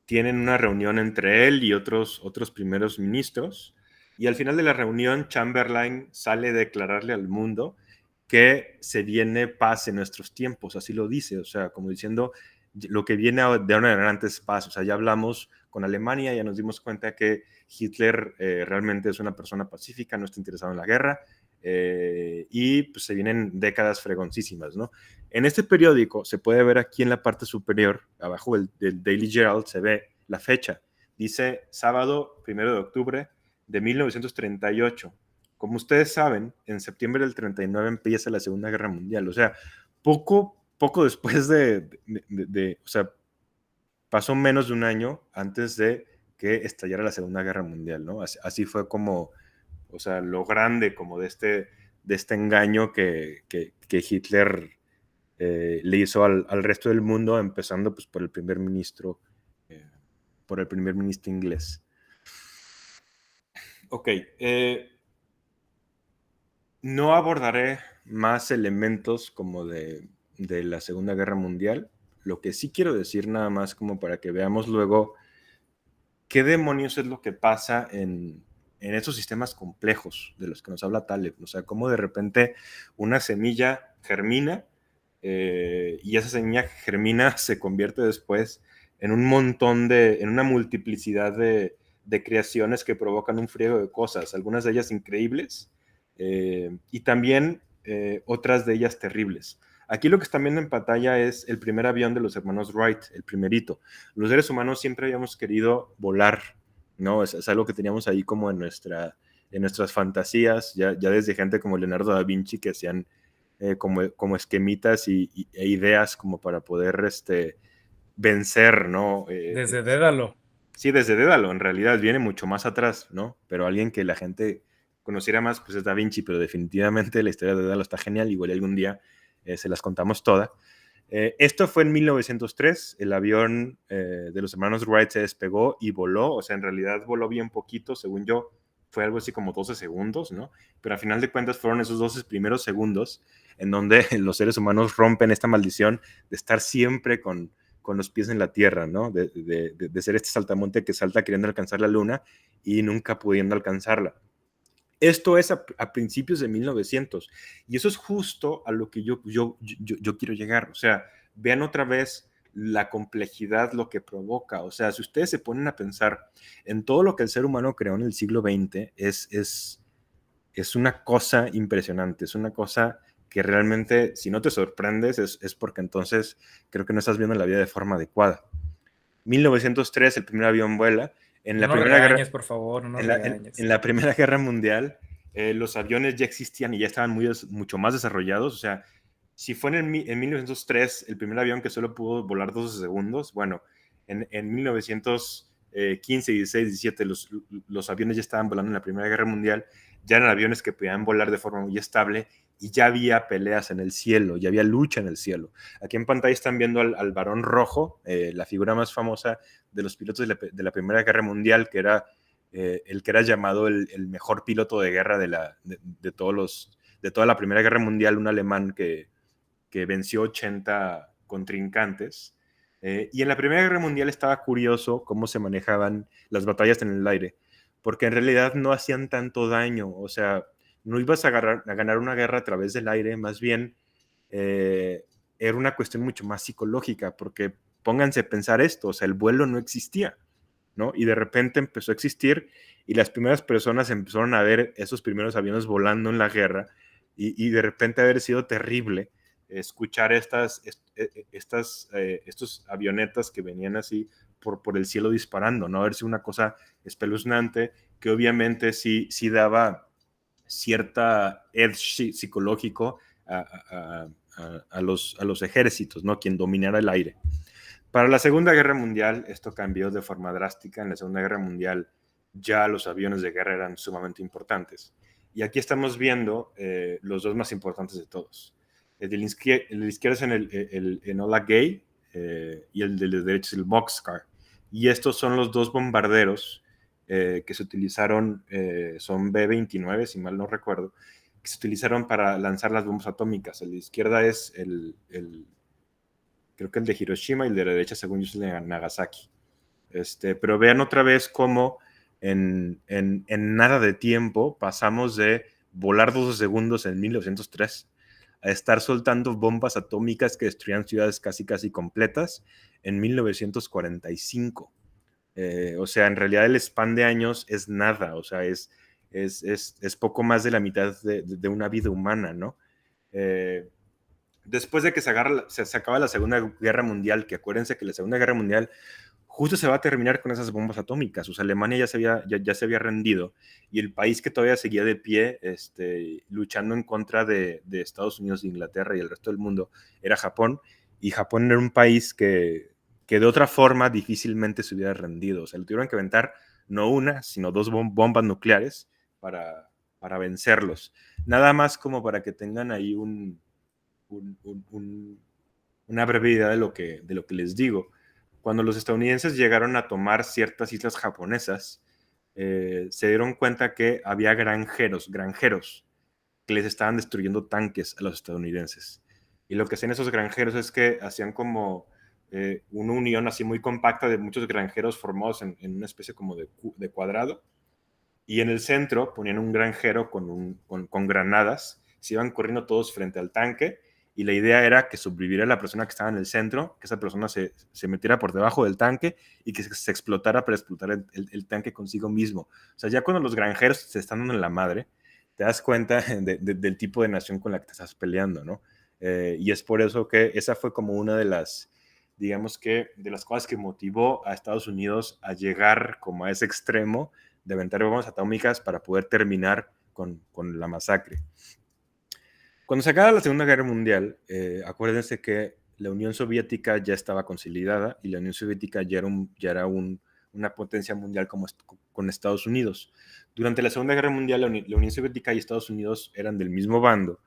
tienen una reunión entre él y otros primeros ministros. Y al final de la reunión, Chamberlain sale a declararle al mundo que se viene paz en nuestros tiempos, así lo dice, o sea, como diciendo, lo que viene de ahora en adelante es paz. O sea, ya hablamos con Alemania, ya nos dimos cuenta que Hitler realmente es una persona pacífica, no está interesado en la guerra, y pues se vienen décadas fregoncísimas, ¿no? En este periódico se puede ver aquí en la parte superior, abajo del Daily Herald, se ve la fecha. Dice sábado 1 de octubre de 1938. Como ustedes saben, en septiembre del 39 empieza la Segunda Guerra Mundial. O sea, poco después o sea, pasó menos de un año antes de que estallara la Segunda Guerra Mundial, ¿no? Así fue como, o sea, lo grande como de este engaño que Hitler le hizo al resto del mundo, empezando pues por el primer ministro inglés. Ok, no abordaré más elementos como de la Segunda Guerra Mundial. Lo que sí quiero decir nada más, como para que veamos luego qué demonios es lo que pasa en esos sistemas complejos de los que nos habla Taleb. O sea, cómo de repente una semilla germina, y esa semilla que germina se convierte después en un montón en una multiplicidad de creaciones que provocan un friego de cosas, algunas de ellas increíbles, y también otras de ellas terribles. Aquí lo que están viendo en pantalla es el primer avión de los hermanos Wright, el primerito. Los seres humanos siempre habíamos querido volar, ¿no? Es algo que teníamos ahí como en nuestras fantasías, ya desde gente como Leonardo da Vinci, que hacían como esquemitas e ideas como para poder vencer, ¿no? Desde Dédalo. Sí, desde Dédalo, en realidad viene mucho más atrás, ¿no? Pero alguien que la gente conociera más, pues es Da Vinci, pero definitivamente la historia de Dédalo está genial, igual algún día se las contamos toda. Esto fue en 1903, el avión de los hermanos Wright se despegó y voló, o sea, en realidad voló bien poquito, según yo, fue algo así como 12 segundos, ¿no? Pero a final de cuentas fueron esos 12 primeros segundos en donde los seres humanos rompen esta maldición de estar siempre con los pies en la tierra, ¿no? De ser este saltamonte que salta queriendo alcanzar la luna y nunca pudiendo alcanzarla. Esto es a principios de 1900. Y eso es justo a lo que yo quiero llegar. O sea, vean otra vez la complejidad, lo que provoca. O sea, si ustedes se ponen a pensar en todo lo que el ser humano creó en el siglo XX, es una cosa impresionante, es una cosa que realmente, si no te sorprendes, es porque entonces creo que no estás viendo la vida de forma adecuada. 1903, el primer avión vuela. En la No nos Primera Guerra, regañes, por favor, no nos en regañes. la Primera Guerra Mundial, los aviones ya existían y ya estaban mucho más desarrollados. O sea, si fue en 1903 el primer avión que solo pudo volar 12 segundos, bueno, en 1915, 16, 17 los aviones ya estaban volando en la Primera Guerra Mundial, ya eran aviones que podían volar de forma muy estable y ya había peleas en el cielo, ya había lucha en el cielo. Aquí en pantalla están viendo al Barón Rojo, la figura más famosa de los pilotos de la Primera Guerra Mundial, que era el que era llamado el mejor piloto de guerra de toda la Primera Guerra Mundial, un alemán que venció 80 contrincantes. Y en la Primera Guerra Mundial estaba curioso cómo se manejaban las batallas en el aire, porque en realidad no hacían tanto daño. O sea, no ibas a ganar una guerra a través del aire, más bien era una cuestión mucho más psicológica, porque pónganse a pensar esto, o sea, el vuelo no existía, ¿no? Y de repente empezó a existir y las primeras personas empezaron a ver esos primeros aviones volando en la guerra y de repente haber sido terrible escuchar estos avionetas que venían así por el cielo disparando, ¿no? Haber sido una cosa espeluznante que obviamente sí daba cierta edge psicológico a los ejércitos, ¿no? Quien dominara el aire. Para la Segunda Guerra Mundial esto cambió de forma drástica. En la Segunda Guerra Mundial ya los aviones de guerra eran sumamente importantes. Y aquí estamos viendo los dos más importantes de todos. El de la izquierda es el Enola Gay y el de la derecha es el Boxcar. Y estos son los dos bombarderos que se utilizaron, son B-29, si mal no recuerdo, que se utilizaron para lanzar las bombas atómicas. El de la izquierda es creo que el de Hiroshima y el de la derecha, según yo, es el de Nagasaki. Pero vean otra vez cómo en nada de tiempo pasamos de volar 12 segundos en 1903 a estar soltando bombas atómicas que destruían ciudades casi completas en 1945. O sea, en realidad el span de años es nada, o sea, es poco más de la mitad de una vida humana, ¿no? Después de que se acaba la Segunda Guerra Mundial, que acuérdense que la Segunda Guerra Mundial justo se va a terminar con esas bombas atómicas. O sea, Alemania ya se había rendido y el país que todavía seguía de pie luchando en contra de Estados Unidos, Inglaterra y el resto del mundo era Japón. Y Japón era un país que de otra forma difícilmente se hubiera rendido. O sea, le tuvieron que aventar no una, sino dos bombas nucleares para vencerlos. Nada más como para que tengan ahí una breve idea de lo que les digo. Cuando los estadounidenses llegaron a tomar ciertas islas japonesas, se dieron cuenta que había granjeros que les estaban destruyendo tanques a los estadounidenses. Y lo que hacían esos granjeros es que hacían como una unión así muy compacta de muchos granjeros formados en una especie como de cuadrado. Y en el centro ponían un granjero con granadas. Se iban corriendo todos frente al tanque y la idea era que sobreviviera la persona que estaba en el centro, que esa persona se metiera por debajo del tanque y que se explotara para explotar el tanque consigo mismo. O sea, ya cuando los granjeros se están dando en la madre, te das cuenta del tipo de nación con la que te estás peleando, ¿no? Y es por eso que esa fue como una de las, digamos que, de las cosas que motivó a Estados Unidos a llegar como a ese extremo de aventar bombas atómicas para poder terminar con la masacre. Cuando se acaba la Segunda Guerra Mundial, acuérdense que la Unión Soviética ya estaba consolidada y la Unión Soviética ya era una potencia mundial como con Estados Unidos. Durante la Segunda Guerra Mundial, la Unión Soviética y Estados Unidos eran del mismo bando,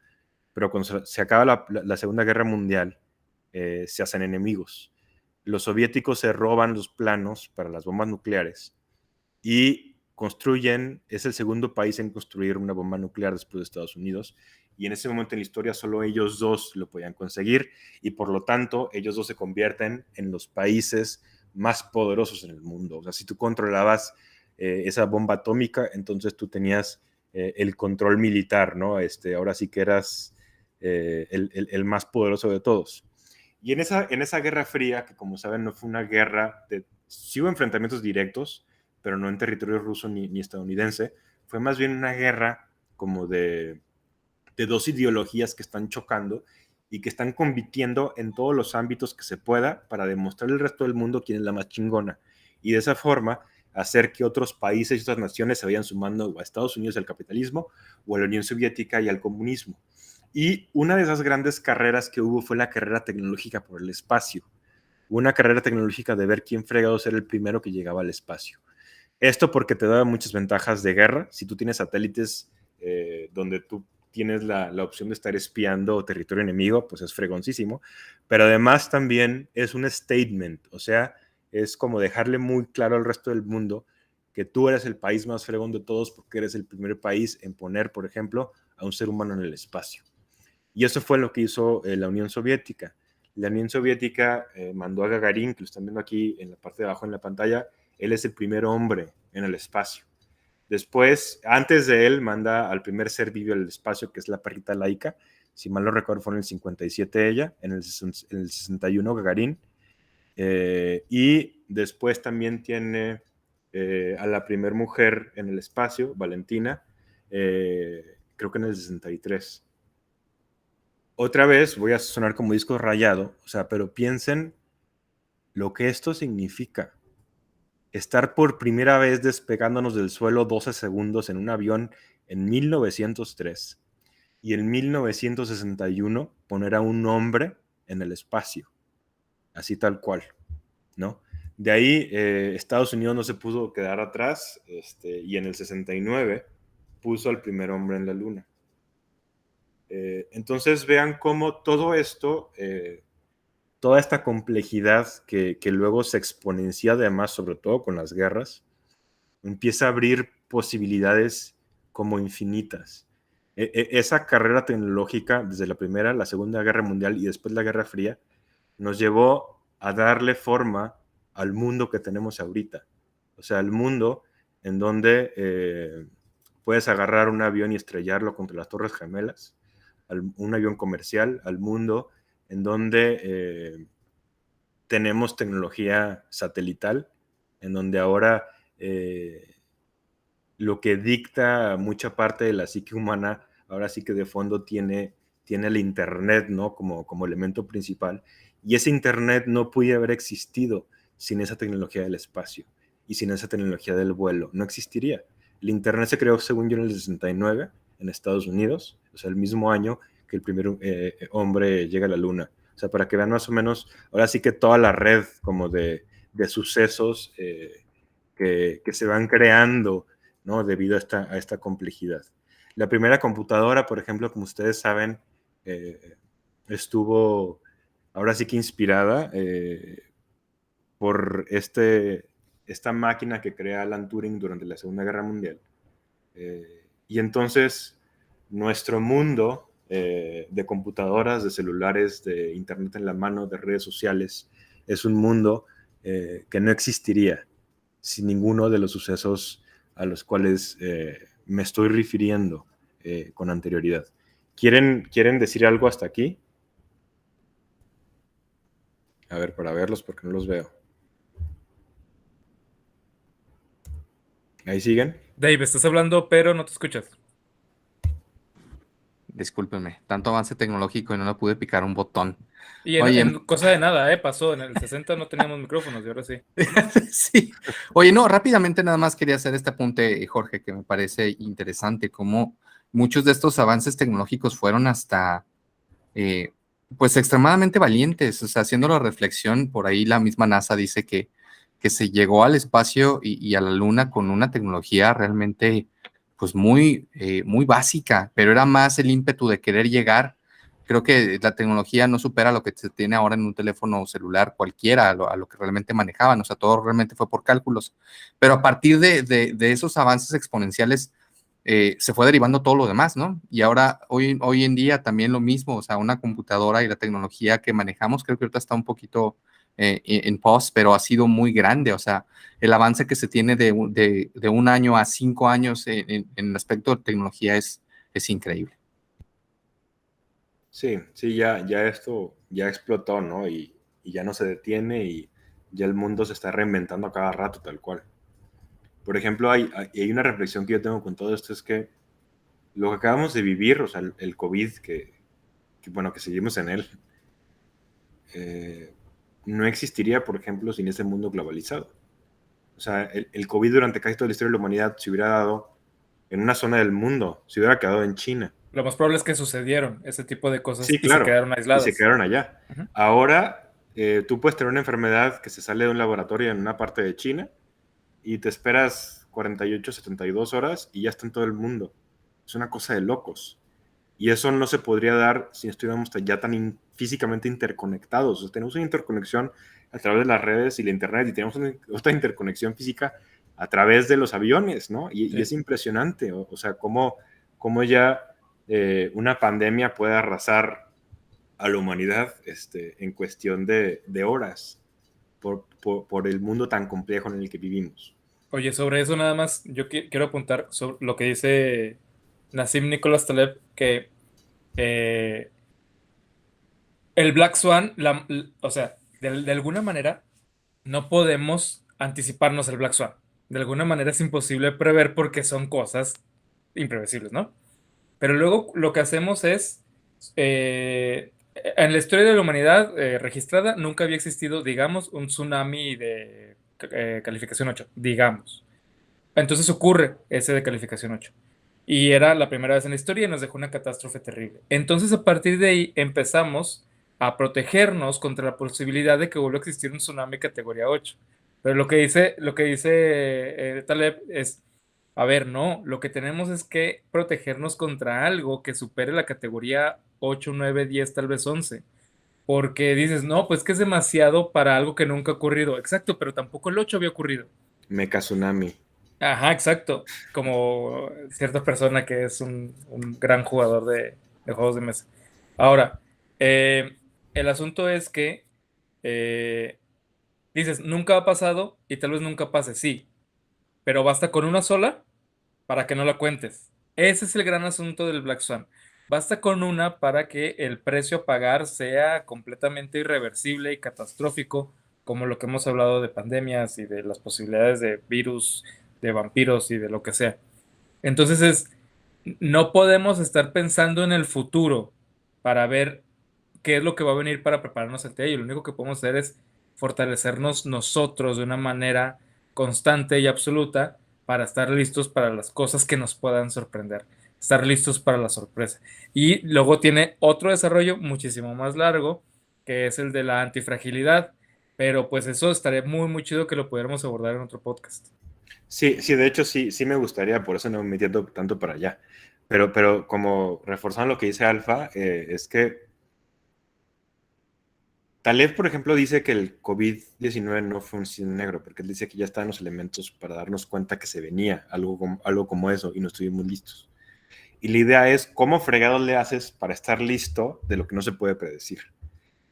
pero cuando se acaba la Segunda Guerra Mundial, se hacen enemigos. Los soviéticos se roban los planos para las bombas nucleares y es el segundo país en construir una bomba nuclear después de Estados Unidos, y en ese momento en la historia solo ellos dos lo podían conseguir, y por lo tanto ellos dos se convierten en los países más poderosos en el mundo. O sea, si tú controlabas esa bomba atómica, entonces tú tenías el control militar, ¿no? Ahora sí que eras el más poderoso de todos. Y en esa Guerra Fría, que como saben no fue una guerra, sí hubo enfrentamientos directos, pero no en territorio ruso ni estadounidense, fue más bien una guerra como de dos ideologías que están chocando y que están compitiendo en todos los ámbitos que se pueda para demostrar al resto del mundo quién es la más chingona. Y de esa forma hacer que otros países y otras naciones se vayan sumando a Estados Unidos al capitalismo o a la Unión Soviética y al comunismo. Y una de esas grandes carreras que hubo fue la carrera tecnológica por el espacio. Una carrera tecnológica de ver quién fregados era el primero que llegaba al espacio. Esto porque te da muchas ventajas de guerra. Si tú tienes satélites donde tú tienes la opción de estar espiando territorio enemigo, pues es fregoncísimo. Pero además también es un statement, o sea, es como dejarle muy claro al resto del mundo que tú eres el país más fregón de todos porque eres el primer país en poner, por ejemplo, a un ser humano en el espacio. Y eso fue lo que hizo la Unión Soviética. La Unión Soviética mandó a Gagarin, que lo están viendo aquí en la parte de abajo en la pantalla. Él es el primer hombre en el espacio. Después, antes de él, manda al primer ser vivo al espacio, que es la perrita Laika. Si mal no recuerdo, fue en el 57 ella, en el 61 Gagarin. Y después también tiene a la primer mujer en el espacio, Valentina, creo que en el 63. Otra vez voy a sonar como disco rayado, o sea, pero piensen lo que esto significa. Estar por primera vez despegándonos del suelo 12 segundos en un avión en 1903 y en 1961 poner a un hombre en el espacio, así tal cual, ¿no? De ahí Estados Unidos no se pudo quedar atrás y en el 69 puso al primer hombre en la luna. Entonces vean cómo todo esto, toda esta complejidad que luego se exponencia además, sobre todo con las guerras, empieza a abrir posibilidades como infinitas. Esa carrera tecnológica desde la Primera, la Segunda Guerra Mundial y después la Guerra Fría nos llevó a darle forma al mundo que tenemos ahorita. O sea, el mundo en donde puedes agarrar un avión y estrellarlo contra las Torres Gemelas, un avión comercial, al mundo en donde tenemos tecnología satelital, en donde ahora lo que dicta mucha parte de la psique humana, ahora sí que de fondo tiene el Internet, ¿no? Como elemento principal. Y ese Internet no puede haber existido sin esa tecnología del espacio y sin esa tecnología del vuelo. No existiría. El Internet se creó, según yo, en el 69 en Estados Unidos, o sea, el mismo año que el primer hombre llega a la Luna. O sea, para que vean más o menos, ahora sí que toda la red como de sucesos que se van creando, ¿no? Debido a esta complejidad. La primera computadora, por ejemplo, como ustedes saben, estuvo ahora sí que inspirada por esta máquina que crea Alan Turing durante la Segunda Guerra Mundial. Y entonces nuestro mundo de computadoras, de celulares, de internet en la mano, de redes sociales, es un mundo que no existiría sin ninguno de los sucesos a los cuales me estoy refiriendo con anterioridad. ¿Quieren decir algo hasta aquí? A ver, para verlos, porque no los veo. ¿Ahí siguen? Dave, estás hablando, pero no te escuchas. Discúlpenme, tanto avance tecnológico y no le pude picar un botón. Y Oye, en cosa de nada, pasó. En el 60 no teníamos micrófonos y ahora sí. sí. Oye, no, rápidamente nada más quería hacer este apunte, Jorge, que me parece interesante, cómo muchos de estos avances tecnológicos fueron hasta, pues, extremadamente valientes. O sea, haciendo la reflexión, por ahí la misma NASA dice que se llegó al espacio y a la Luna con una tecnología realmente, pues, muy básica, pero era más el ímpetu de querer llegar. Creo que la tecnología no supera lo que se tiene ahora en un teléfono celular cualquiera, a lo que realmente manejaban. O sea, todo realmente fue por cálculos. Pero a partir de esos avances exponenciales, se fue derivando todo lo demás, ¿no? Y ahora, hoy en día también lo mismo. O sea, una computadora y la tecnología que manejamos, creo que ahorita está un poquito en post, pero ha sido muy grande. O sea, el avance que se tiene de un año a 5 años en el aspecto de tecnología es increíble. Sí, sí, ya esto ya explotó, ¿no? Y ya no se detiene y ya el mundo se está reinventando a cada rato, tal cual. Por ejemplo, hay una reflexión que yo tengo con todo esto, es que lo que acabamos de vivir, o sea, el COVID, bueno, que seguimos en él, eh, no existiría, por ejemplo, sin ese mundo globalizado. O sea, el COVID durante casi toda la historia de la humanidad se hubiera dado en una zona del mundo, se hubiera quedado en China. Lo más probable es que sucedieron ese tipo de cosas Sí, y se claro, quedaron y se aisladas. quedaron allá. Ujú. Ahora, tú puedes tener una enfermedad que se sale de un laboratorio en una parte de China y te esperas 48, 72 horas y ya está en todo el mundo. Es una cosa de locos. Y eso no se podría dar si estuviéramos ya tan físicamente interconectados. O sea, tenemos una interconexión a través de las redes y la internet y tenemos otra interconexión física a través de los aviones, ¿no? Y es Sí. impresionante, o sea, cómo ya una pandemia puede arrasar a la humanidad en cuestión de horas por el mundo tan complejo en el que vivimos. Oye, sobre eso nada más, yo quiero apuntar sobre lo que dice Nassim Nicholas Taleb, que eh, el Black Swan, o sea, de alguna manera no podemos anticiparnos el Black Swan. De alguna manera es imposible prever porque son cosas imprevisibles, ¿no? Pero luego lo que hacemos es, en la historia de la humanidad registrada, nunca había existido, digamos, un tsunami de calificación 8, digamos. Entonces ocurre ese de calificación 8. Y era la primera vez en la historia y nos dejó una catástrofe terrible. Entonces a partir de ahí empezamos a protegernos contra la posibilidad de que vuelva a existir un tsunami categoría 8. Pero lo que dice Taleb es, a ver, no, lo que tenemos es que protegernos contra algo que supere la categoría 8, 9, 10, tal vez 11. Porque dices, no, pues que es demasiado para algo que nunca ha ocurrido. Exacto, pero tampoco el 8 había ocurrido. Mecha Tsunami. Ajá, exacto. Como cierta persona que es un gran jugador de juegos de mesa. Ahora, el asunto es que eh, dices, nunca ha pasado y tal vez nunca pase, sí, pero basta con una sola para que no la cuentes. Ese es el gran asunto del Black Swan. Basta con una para que el precio a pagar sea completamente irreversible y catastrófico, como lo que hemos hablado de pandemias y de las posibilidades de virus, de vampiros y de lo que sea. Entonces no podemos estar pensando en el futuro para ver qué es lo que va a venir para prepararnos ante ello. Lo único que podemos hacer es fortalecernos nosotros de una manera constante y absoluta para estar listos para las cosas que nos puedan sorprender, estar listos para la sorpresa. Y luego tiene otro desarrollo muchísimo más largo, que es el de la antifragilidad, pero pues eso estaría muy, muy chido que lo pudiéramos abordar en otro podcast. Sí, sí, de hecho sí me gustaría, por eso no me metiendo tanto para allá. Pero como reforzando lo que dice Alfa, es que Taleb, por ejemplo, dice que el COVID-19 no fue un cine negro, porque él dice que ya estaban los elementos para darnos cuenta que se venía algo como eso y no estuvimos listos. Y la idea es cómo fregado le haces para estar listo de lo que no se puede predecir.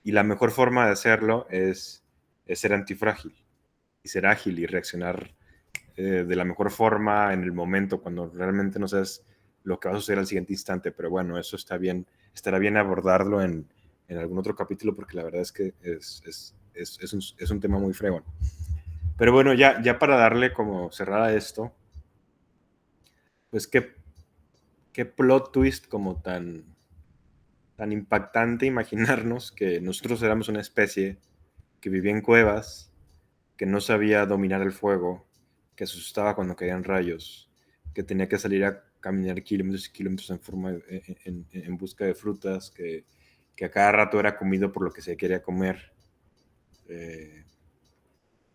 Y la mejor forma de hacerlo es ser antifrágil y ser ágil y reaccionar de la mejor forma en el momento cuando realmente no sabes lo que va a suceder al siguiente instante. Pero bueno, eso está bien, estará bien abordarlo en algún otro capítulo porque la verdad es que es un tema muy fregón. Pero bueno, ya para darle como cerrada esto, pues qué plot twist como tan impactante imaginarnos que nosotros éramos una especie que vivía en cuevas, que no sabía dominar el fuego, que se asustaba cuando caían rayos, que tenía que salir a caminar kilómetros y kilómetros en busca de frutas, que a cada rato era comido por lo que se quería comer, eh,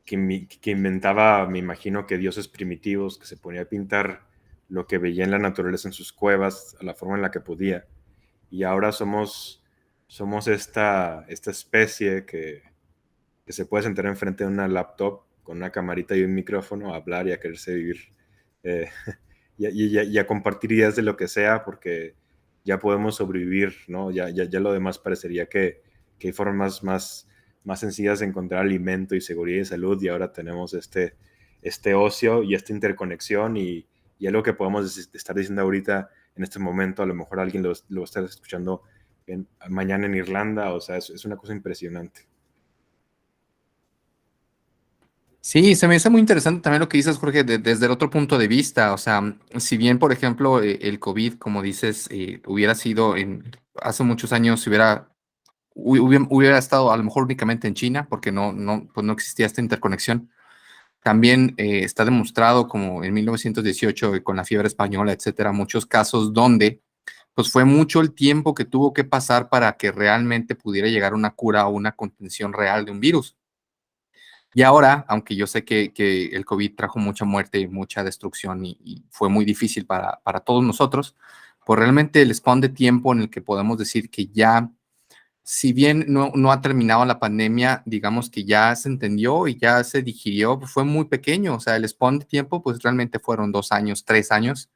que inventaba, me imagino, que dioses primitivos, que se ponía a pintar lo que veía en la naturaleza en sus cuevas, a la forma en la que podía. Y ahora somos esta especie que se puede sentar enfrente de una laptop con una camarita y un micrófono a hablar y a quererse vivir eh, y a compartir ideas de lo que sea porque ya podemos sobrevivir, ¿no? Ya lo demás parecería que hay formas más sencillas de encontrar alimento y seguridad y salud, y ahora tenemos este ocio y esta interconexión, y algo que podemos estar diciendo ahorita en este momento, a lo mejor alguien lo va a estar escuchando mañana en Irlanda. O sea, es una cosa impresionante. Sí, se me hace muy interesante también lo que dices, Jorge, desde el otro punto de vista. O sea, si bien, por ejemplo, el COVID, como dices, hubiera sido hace muchos años, si hubiera estado a lo mejor únicamente en China, porque pues no existía esta interconexión. También está demostrado, como en 1918, con la fiebre española, etcétera, muchos casos donde pues fue mucho el tiempo que tuvo que pasar para que realmente pudiera llegar una cura o una contención real de un virus. Y ahora, aunque yo sé que el COVID trajo mucha muerte y mucha destrucción y fue muy difícil para todos nosotros, pues realmente el span de tiempo en el que podemos decir que ya, si bien no ha terminado la pandemia, digamos que ya se entendió y ya se digirió, pues fue muy pequeño. O sea, el span de tiempo pues realmente fueron 2 años, 3 años,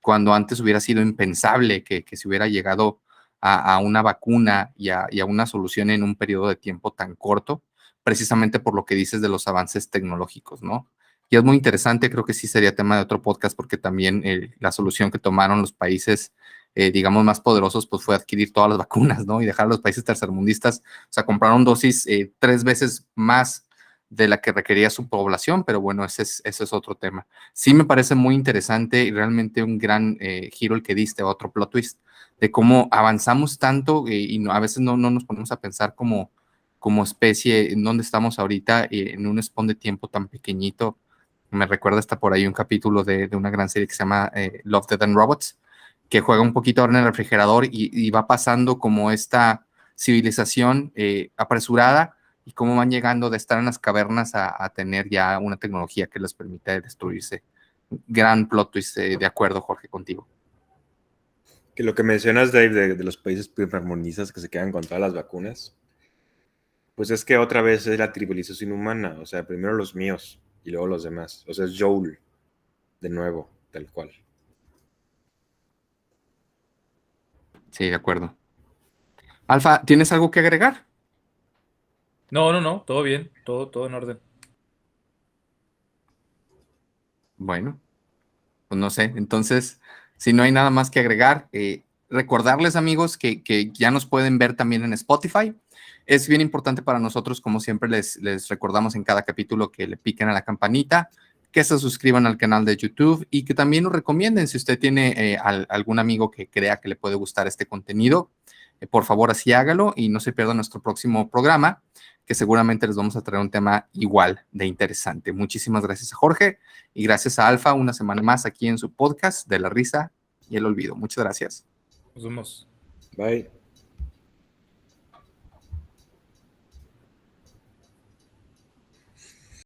cuando antes hubiera sido impensable que se hubiera llegado a una vacuna y a una solución en un periodo de tiempo tan corto, precisamente por lo que dices de los avances tecnológicos, ¿no? Y es muy interesante, creo que sí sería tema de otro podcast, porque también la solución que tomaron los países, digamos, más poderosos, pues fue adquirir todas las vacunas, ¿no? Y dejar a los países tercermundistas, o sea, compraron dosis 3 veces más de la que requería su población, pero bueno, ese es otro tema. Sí me parece muy interesante y realmente un gran giro el que diste, otro plot twist, de cómo avanzamos tanto y a veces no nos ponemos a pensar como especie en dónde estamos ahorita en un spawn de tiempo tan pequeñito. Me recuerda hasta por ahí un capítulo de una gran serie que se llama Love, Death and Robots, que juega un poquito ahora en el refrigerador y va pasando como esta civilización apresurada, y cómo van llegando de estar en las cavernas a tener ya una tecnología que les permite destruirse. Gran plot twist, de acuerdo, Jorge, contigo. Que lo que mencionas, Dave, de los países primermundistas que se quedan con todas las vacunas, pues es que otra vez es la tribalización humana. O sea, primero los míos y luego los demás. O sea, es Joel, de nuevo, tal cual. Sí, de acuerdo. Alfa, ¿tienes algo que agregar? No, todo bien, todo en orden. Bueno, pues no sé. Entonces, si no hay nada más que agregar, recordarles, amigos, que ya nos pueden ver también en Spotify. Es bien importante para nosotros, como siempre les recordamos en cada capítulo, que le piquen a la campanita, que se suscriban al canal de YouTube y que también nos recomienden si usted tiene algún amigo que crea que le puede gustar este contenido. Por favor, así hágalo y no se pierda nuestro próximo programa, que seguramente les vamos a traer un tema igual de interesante. Muchísimas gracias a Jorge y gracias a Alfa una semana más aquí en su podcast de la risa y el olvido. Muchas gracias. Nos vemos. Bye.